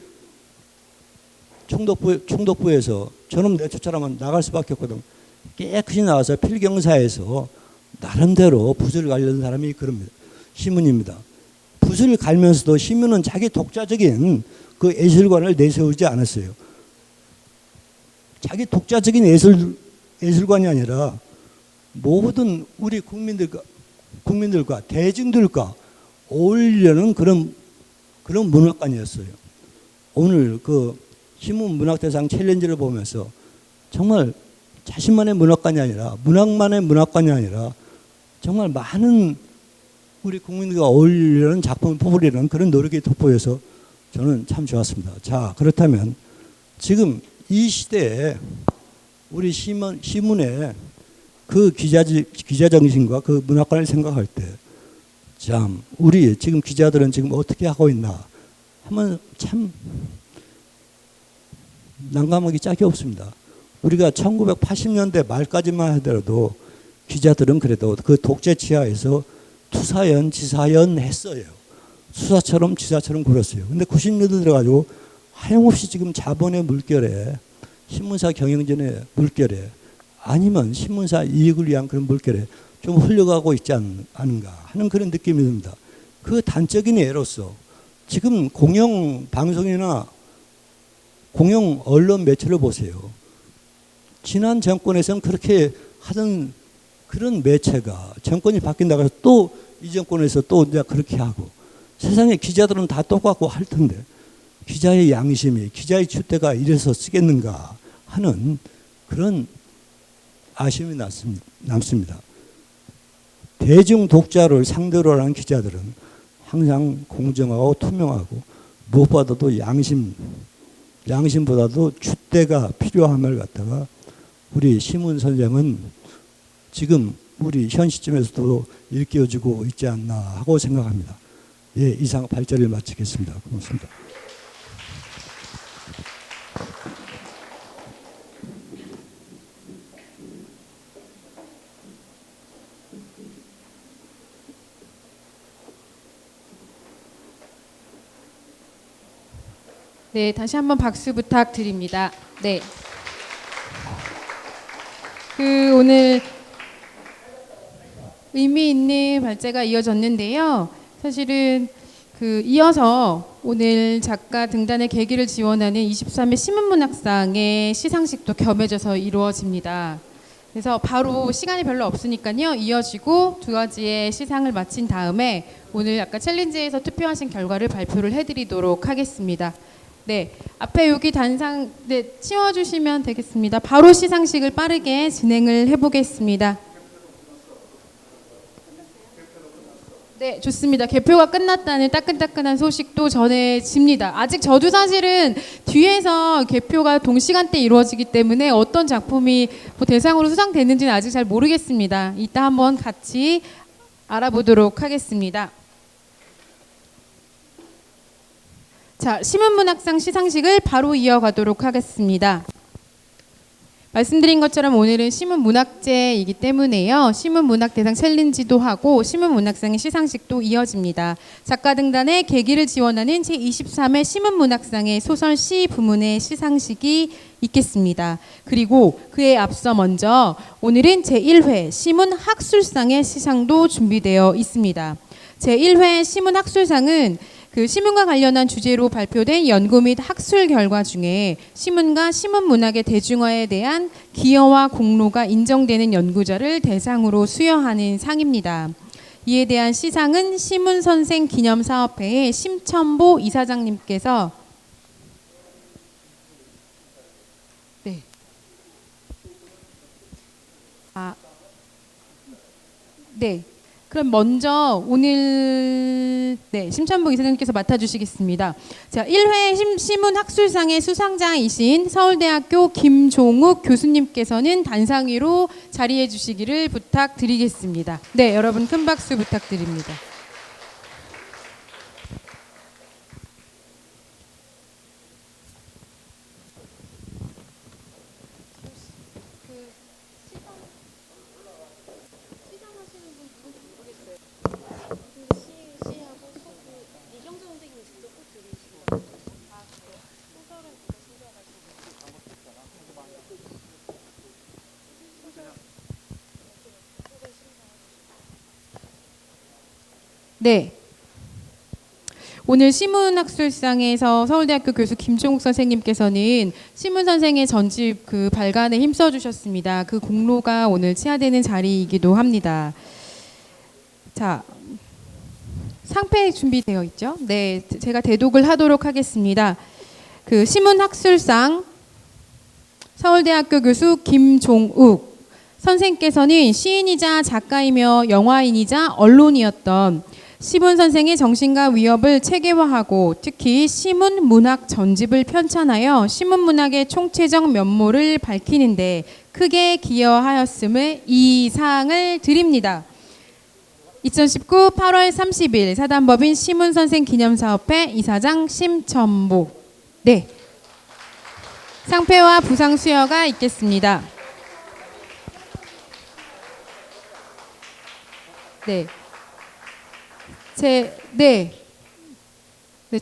총독부에서 저놈 내쫓아라면 나갈 수밖에 없거든. 깨끗이 나와서 필경사에서 나름대로 붓을 갈려는 사람이 그럽니다. 신문입니다. 붓을 갈면서도 신문은 자기 독자적인 그 예술관을 내세우지 않았어요. 자기 독자적인 예술관이 아니라 모든 우리 국민들과 대중들과 어울리려는 그런 문학관이었어요. 오늘 그 신문 문학대상 챌린지를 보면서 정말 자신만의 문학관이 아니라 문학만의 문학관이 아니라 정말 많은 우리 국민들과 어울리려는 작품을 뽑으려는 그런 노력이 돋보여서 저는 참 좋았습니다. 자, 그렇다면 지금 이 시대에 우리 신문의 그 기자 정신과 그 문학관을 생각할 때 참 우리 지금 기자들은 지금 어떻게 하고 있나 하면 참 난감하기 짝이 없습니다. 우리가 1980년대 말까지만 하더라도 기자들은 그래도 그 독재 치하에서 투사연, 지사연 했어요. 수사처럼 지사처럼 굴었어요. 근데 90년대 들어가지고 하염없이 지금 자본의 물결에 신문사 경영진의 물결에 아니면 신문사 이익을 위한 그런 물결에 좀 흘러가고 있지 않은가 하는 그런 느낌이 듭니다. 그 단적인 예로서 지금 공영 방송이나 공영 언론 매체를 보세요. 지난 정권에서는 그렇게 하던 그런 매체가 정권이 바뀐다고 해서 또 이 정권에서 또 이제 그렇게 하고 세상에 기자들은 다 똑같고 할 텐데 기자의 양심이 기자의 줏대가 이래서 쓰겠는가 하는 그런 아쉬움이 남습니다. 대중 독자를 상대로 하는 기자들은 항상 공정하고 투명하고 무엇보다도 양심보다도 줏대가 필요함을 갖다가 우리 신문 선생은 지금 우리 현 시점에서도 일깨워주고 있지 않나 하고 생각합니다. 예, 이상 발제를 마치겠습니다. 고맙습니다. 네, 다시 한번 박수 부탁드립니다. 네. 의미 있는 발제가 이어졌는데요. 사실은 이어서 오늘 작가 등단의 계기를 지원하는 23회 신문문학상의 시상식도 겸해져서 이루어집니다. 그래서 바로 시간이 별로 없으니까요. 이어지고 두 가지의 시상을 마친 다음에 오늘 아까 챌린지에서 투표하신 결과를 발표를 해드리도록 하겠습니다. 네, 앞에 여기 단상 치워주시면 되겠습니다. 바로 시상식을 빠르게 진행을 해보겠습니다. 네, 좋습니다. 개표가 끝났다는 따끈따끈한 소식도 전해집니다. 아직 저도 사실은 뒤에서 개표가 동시간대에 이루어지기 때문에 어떤 작품이 대상으로 수상됐는지는 아직 잘 모르겠습니다. 이따 한번 같이 알아보도록 하겠습니다. 자, 신문문학상 시상식을 바로 이어가도록 하겠습니다. 말씀드린 것처럼 오늘은 신문문학제이기 때문에요. 신문문학대상 챌린지도 하고 신문문학상의 시상식도 이어집니다. 작가 등단의 계기를 지원하는 제23회 신문문학상의 소설 시 부문의 시상식이 있겠습니다. 그리고 그에 앞서 먼저 오늘은 제1회 신문학술상의 시상도 준비되어 있습니다. 제1회 신문학술상은 신문과 관련한 주제로 발표된 연구 및 학술 결과 중에 신문과 신문문학의 대중화에 대한 기여와 공로가 인정되는 연구자를 대상으로 수여하는 상입니다. 이에 대한 시상은 신문선생 기념사업회의 심천보 이사장님께서 그럼 먼저 오늘 심천보 이사장님께서 맡아주시겠습니다. 자, 1회 신문학술상의 수상자이신 서울대학교 김종욱 교수님께서는 단상 위로 자리해 주시기를 부탁드리겠습니다. 네, 여러분 큰 박수 부탁드립니다. 네. 오늘 신문학술상에서 서울대학교 교수 김종욱 선생님께서는 신문 선생의 전집 발간에 힘써 주셨습니다. 그 공로가 오늘 치하되는 자리이기도 합니다. 자, 상패 준비되어 있죠? 네, 제가 대독을 하도록 하겠습니다. 신문학술상 서울대학교 교수 김종욱 선생께서는 시인이자 작가이며 영화인이자 언론이었던 시문 선생의 정신과 위협을 체계화하고 특히 시문 문학 전집을 편찬하여 시문 문학의 총체적 면모를 밝히는데 크게 기여하였음을 이 상을 드립니다. 2019 8월 30일 사단법인 시문 선생 기념사업회 이사장 심천보. 네, 상패와 부상 수여가 있겠습니다.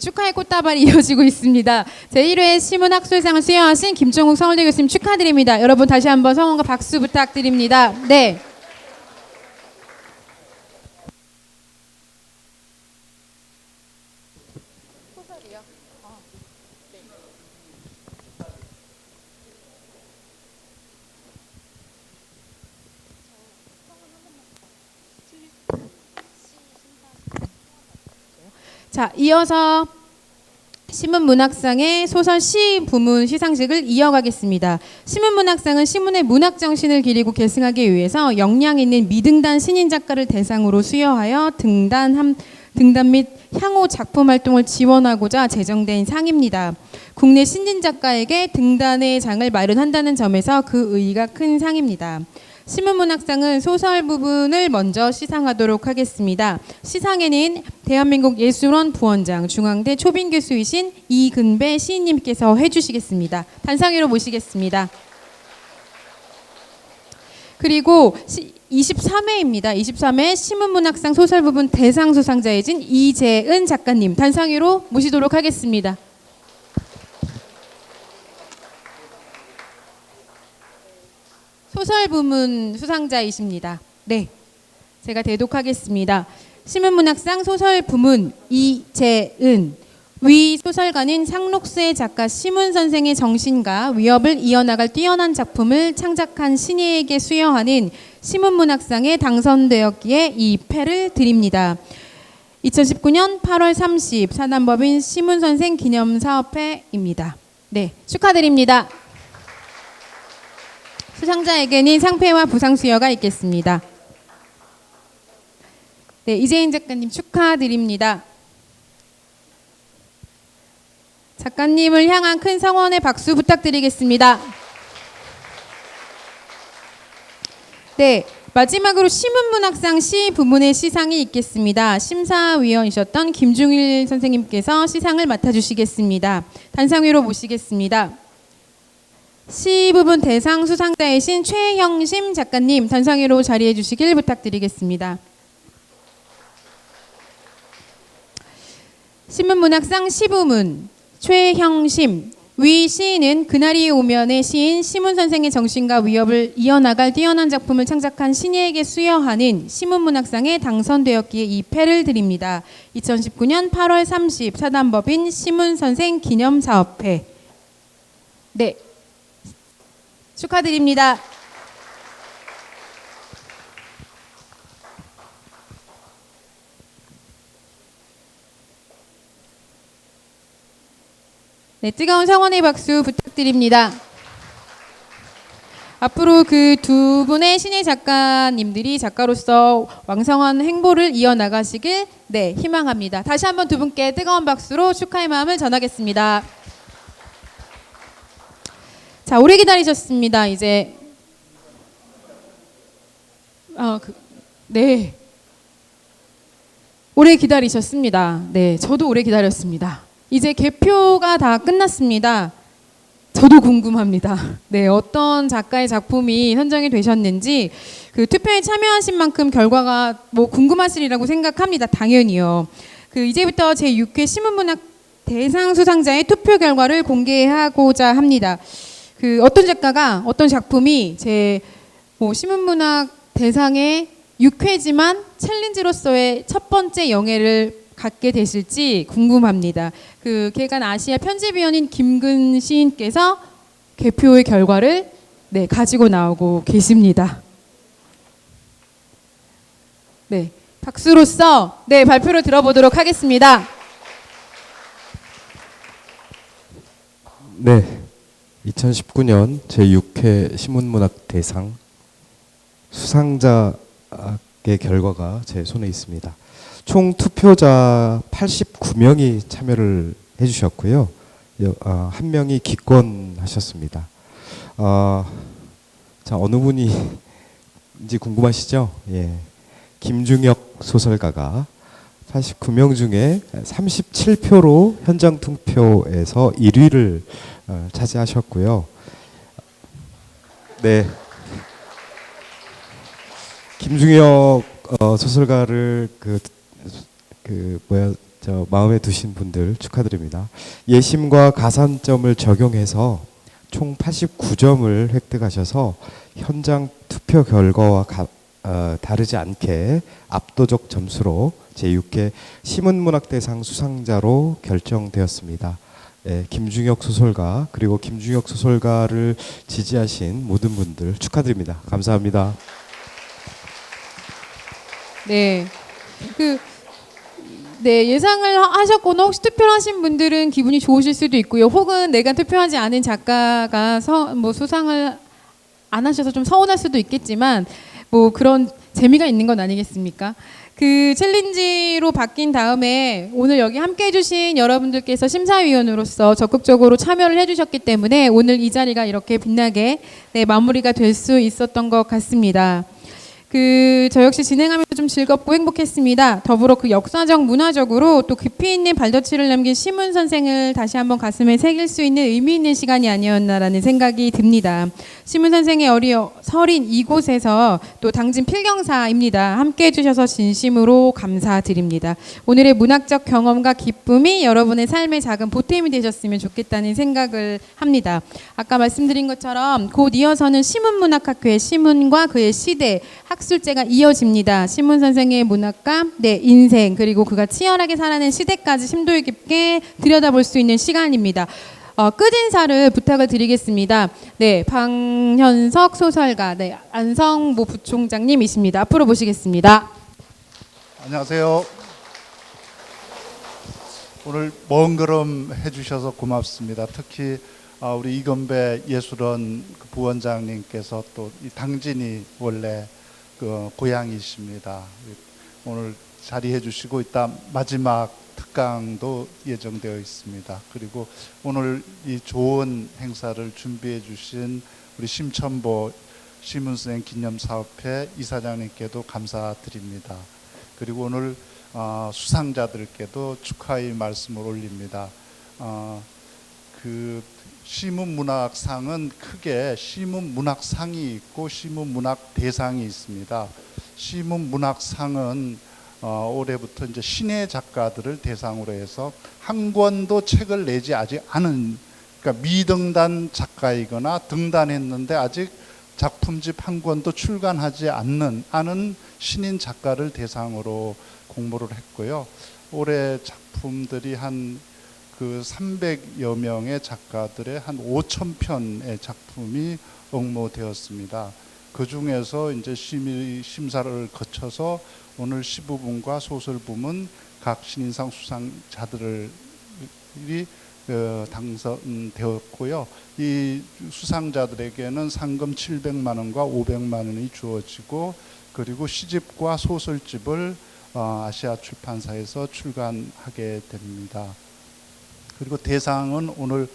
축하의 꽃다발이 이어지고 있습니다. 제1회 신문학술상을 수여하신 김종욱 서울대 교수님 축하드립니다. 여러분 다시 한번 성원과 박수 부탁드립니다. 네. 자, 이어서 신문문학상의 소설 시 부문 시상식을 이어가겠습니다. 신문문학상은 신문의 문학 정신을 기리고 계승하기 위해서 역량 있는 미등단 신인 작가를 대상으로 수여하여 등단 및 향후 작품 활동을 지원하고자 제정된 상입니다. 국내 신진 작가에게 등단의 장을 마련한다는 점에서 그 의의가 큰 상입니다. 신문문학상은 소설 부분을 먼저 시상하도록 하겠습니다. 시상에는 대한민국 예술원 부원장 중앙대 초빙 교수이신 이근배 시인님께서 해주시겠습니다. 단상 위로 모시겠습니다. 그리고 23회입니다. 23회 신문문학상 소설 부분 대상 수상자이신 이재은 작가님 단상 위로 모시도록 하겠습니다. 소설 부문 수상자이십니다. 네, 제가 대독하겠습니다. 신문문학상 소설 부문 이재은. 위 소설가는 상록수의 작가 시문 선생의 정신과 위협을 이어나갈 뛰어난 작품을 창작한 신예에게 수여하는 시문문학상에 당선되었기에 이 패를 드립니다. 2019년 8월 30 사단법인 시문선생 기념사업회입니다. 네, 축하드립니다. 수상자에게는 상패와 부상 수여가 있겠습니다. 네, 이재인 작가님 축하드립니다. 작가님을 향한 큰 성원의 박수 부탁드리겠습니다. 네, 마지막으로 시문문학상 시 부문의 시상이 있겠습니다. 심사위원이셨던 김중일 선생님께서 시상을 맡아주시겠습니다. 단상 위로 모시겠습니다. 시 부분 대상 수상자이신 최형심 작가님 단상 위로 자리해 주시길 부탁드리겠습니다. 신문문학상 시부문 최형심. 위 시인은 그날이 오면의 시인 시문 선생의 정신과 위협을 이어나갈 뛰어난 작품을 창작한 신예에게 수여하는 시문문학상에 당선되었기에 이 패를 드립니다. 2019년 8월 30 사단법인 시문 선생 기념사업회. 네, 축하드립니다. 네, 뜨거운 성원의 박수 부탁드립니다. 앞으로 그 두 분의 신예 작가님들이 작가로서 왕성한 행보를 이어나가시길 네, 희망합니다. 다시 한번 두 분께 뜨거운 박수로 축하의 마음을 전하겠습니다. 자, 오래 기다리셨습니다. 이제 네, 오래 기다리셨습니다. 네, 저도 오래 기다렸습니다. 이제 개표가 다 끝났습니다. 저도 궁금합니다. 네, 어떤 작가의 작품이 선정이 되셨는지 그 투표에 참여하신 만큼 결과가 뭐 궁금하시리라고 생각합니다. 당연히요. 그 이제부터 제6회 신문문학 대상 수상자의 투표 결과를 공개하고자 합니다. 그 어떤 작가가 어떤 작품이 제 뭐 신문문학 대상의 6회지만 챌린지로서의 첫 번째 영예를 갖게 되실지 궁금합니다. 그 개간 아시아 편집위원인 김근 시인께서 개표의 결과를 네, 가지고 나오고 계십니다. 네, 박수로서 네, 발표를 들어보도록 하겠습니다. 네, 2019년 제6회 신문문학 대상 수상자의 결과가 제 손에 있습니다. 총 투표자 89명이 참여를 해주셨고요. 한 명이 기권하셨습니다. 자, 어느 분인지 궁금하시죠? 예, 김중혁 소설가가 89명 중에 37표로 현장 투표에서 1위를 차지하셨고요. 네, 김중혁 소설가를 마음에 두신 분들 축하드립니다. 예심과 가산점을 적용해서 총 89점을 획득하셔서 현장 투표 결과와 다르지 않게 압도적 점수로 제6회 시문문학대상 수상자로 결정되었습니다. 네, 김중혁 소설가 그리고 김중혁 소설가를 지지하신 모든 분들 축하드립니다. 감사합니다. 네, 네, 예상을 하셨거나 혹시 투표를 하신 분들은 기분이 좋으실 수도 있고요. 혹은 내가 투표하지 않은 작가가 수상을 안 하셔서 좀 서운할 수도 있겠지만 뭐 그런 재미가 있는 건 아니겠습니까? 그 챌린지로 바뀐 다음에 오늘 여기 함께 해주신 여러분들께서 심사위원으로서 적극적으로 참여를 해주셨기 때문에 오늘 이 자리가 이렇게 빛나게 네, 마무리가 될 수 있었던 것 같습니다. 저 역시 진행하면서 좀 즐겁고 행복했습니다. 더불어 그 역사적, 문화적으로 또 깊이 있는 발자취를 남긴 시문 선생을 다시 한번 가슴에 새길 수 있는 의미 있는 시간이 아니었나라는 생각이 듭니다. 시문 선생의 서린 이곳에서 또 당진 필경사입니다. 함께 해주셔서 진심으로 감사드립니다. 오늘의 문학적 경험과 기쁨이 여러분의 삶의 작은 보탬이 되셨으면 좋겠다는 생각을 합니다. 아까 말씀드린 것처럼 곧 이어서는 시문문학학회 시문과 그의 시대 학술제가 이어집니다. 신문 선생의 문학과 인생 그리고 그가 치열하게 살아낸 시대까지 심도 깊게 들여다볼 수 있는 시간입니다. 끝인사를 부탁을 드리겠습니다. 방현석 소설가, 안성모 부총장님이십니다. 앞으로 모시겠습니다. 안녕하세요. 오늘 먼 걸음 해주셔서 고맙습니다. 특히 우리 이건배 예술원 부원장님께서 또 이 당진이 원래 그 고향이십니다. 오늘 자리해 주시고 이따 마지막 특강도 예정되어 있습니다. 그리고 오늘 이 좋은 행사를 준비해 주신 우리 심천보 시문수행 기념사업회 이사장님께도 감사드립니다. 그리고 오늘 수상자들께도 축하의 말씀을 올립니다. 그 시문문학상은 크게 시문문학상이 있고 시문문학대상이 있습니다. 시문문학상은 올해부터 이제 신예 작가들을 대상으로 해서 한 권도 책을 내지 아직 않은, 그러니까 미등단 작가이거나 등단했는데 아직 작품집 한 권도 출간하지 않은 신인 작가를 대상으로 공모를 했고요. 올해 작품들이 한 그 300여 명의 작가들의 한 5,000편의 작품이 응모되었습이 그 중에서 이제 심사를 거쳐서 오늘 시부분과 소설부문 각 신인상 수상자들이 당선되었고요. 이 수상자들에게는 상금 700만 원과 500만 원이 주어지고, 그리고 시집과 소설집을 아시아 출판사에서 출간하게 됩니다. 그리고 대상은 오늘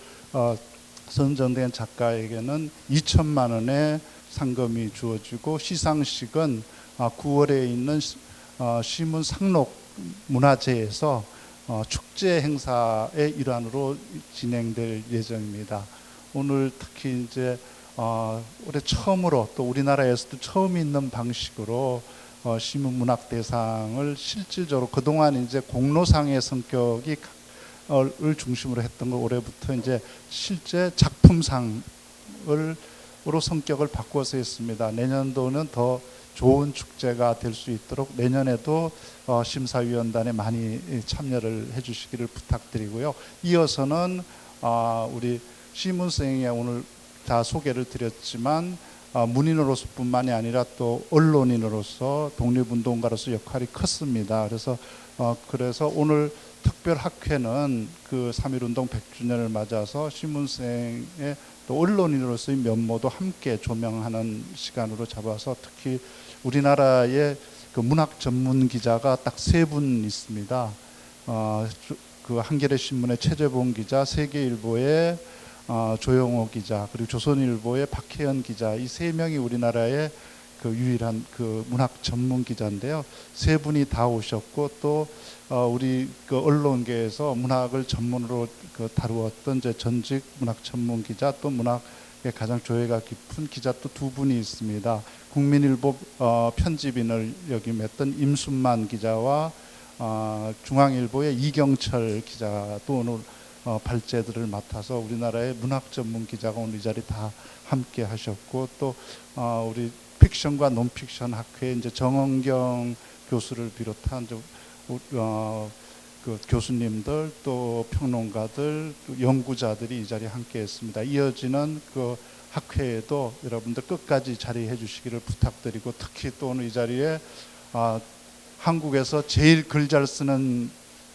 선정된 작가에게는 2천만 원의 상금이 주어지고, 시상식은 9월에 있는 시문 상록 문화제에서 축제 행사의 일환으로 진행될 예정입니다. 오늘 특히 이제 올해 처음으로 또 우리나라에서도 처음 있는 방식으로 시문문학 대상을 실질적으로, 그동안 이제 공로상의 성격이 을 중심으로 했던 걸 올해부터 이제 실제 작품상으로 성격을 바꿔서 했습니다. 내년도는 더 좋은 축제가 될 수 있도록 내년에도 심사위원단에 많이 참여를 해주시기를 부탁드리고요. 이어서는 우리 시문생에 오늘 다 소개를 드렸지만 문인으로서뿐만이 아니라 또 언론인으로서 독립운동가로서 역할이 컸습니다. 그래서 오늘 특별학회는 그 3.1운동 100주년을 맞아서 시문생의 또 언론인으로서의 면모도 함께 조명하는 시간으로 잡아서, 특히 우리나라의 그 문학 전문 기자가 딱 3분 있습니다. 그 한겨레 신문의 최재봉 기자, 세계일보의 조영호 기자, 그리고 조선일보의 박혜연 기자, 이 3명이 우리나라의 그 유일한 그 문학 전문 기자인데요. 3분이 다 오셨고, 또 우리 그 언론계에서 문학을 전문으로 그 다루었던 이제 전직 문학 전문 기자, 또 문학에 가장 조예가 깊은 기자 또 2분이 있습니다. 국민일보 편집인을 역임했던 임순만 기자와 중앙일보의 이경철 기자도 오늘 발제들을 맡아서 우리나라의 문학 전문 기자가 오늘 이 자리 다 함께 하셨고, 또 우리 픽션과 논픽션 학회에 이제 정은경 교수를 비롯한 그 교수님들, 또 평론가들, 또 연구자들이 이 자리에 함께했습니다. 이어지는 그 학회에도 여러분들 끝까지 자리해 주시기를 부탁드리고, 특히 또 오늘 이 자리에 한국에서 제일 글 잘 쓰는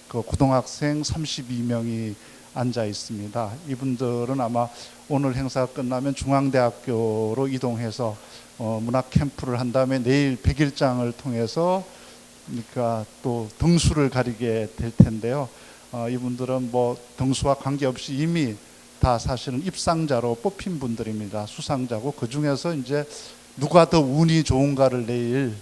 그 고등학생 32명이 앉아 있습니다. 이분들은 아마 오늘 행사가 끝나면 중앙대학교로 이동해서 문학 캠프를 한 다음에 내일 100일장을 통해서 그러니까 또 등수를 가리게 될 텐데요. 이분들은 뭐 등수와 관계없이 이미 다 사실은 입상자로 뽑힌 분들입니다. 수상자고, 그 중에서 이제 누가 더 운이 좋은가를 내일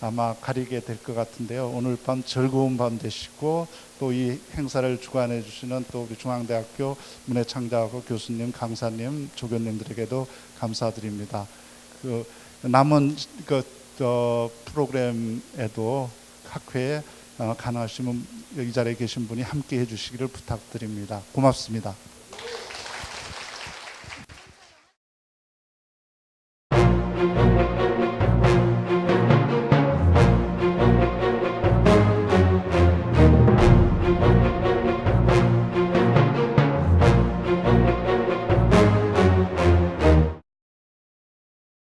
아마 가리게 될 것 같은데요. 오늘 밤 즐거운 밤 되시고, 또 이 행사를 주관해 주시는 또 우리 중앙대학교 문해창작학과 교수님, 강사님, 조교님들에게도 감사드립니다. 그 남은 그 프로그램에도 학회에 가능하시면 이 자리에 계신 분이 함께 해주시기를 부탁드립니다. 고맙습니다.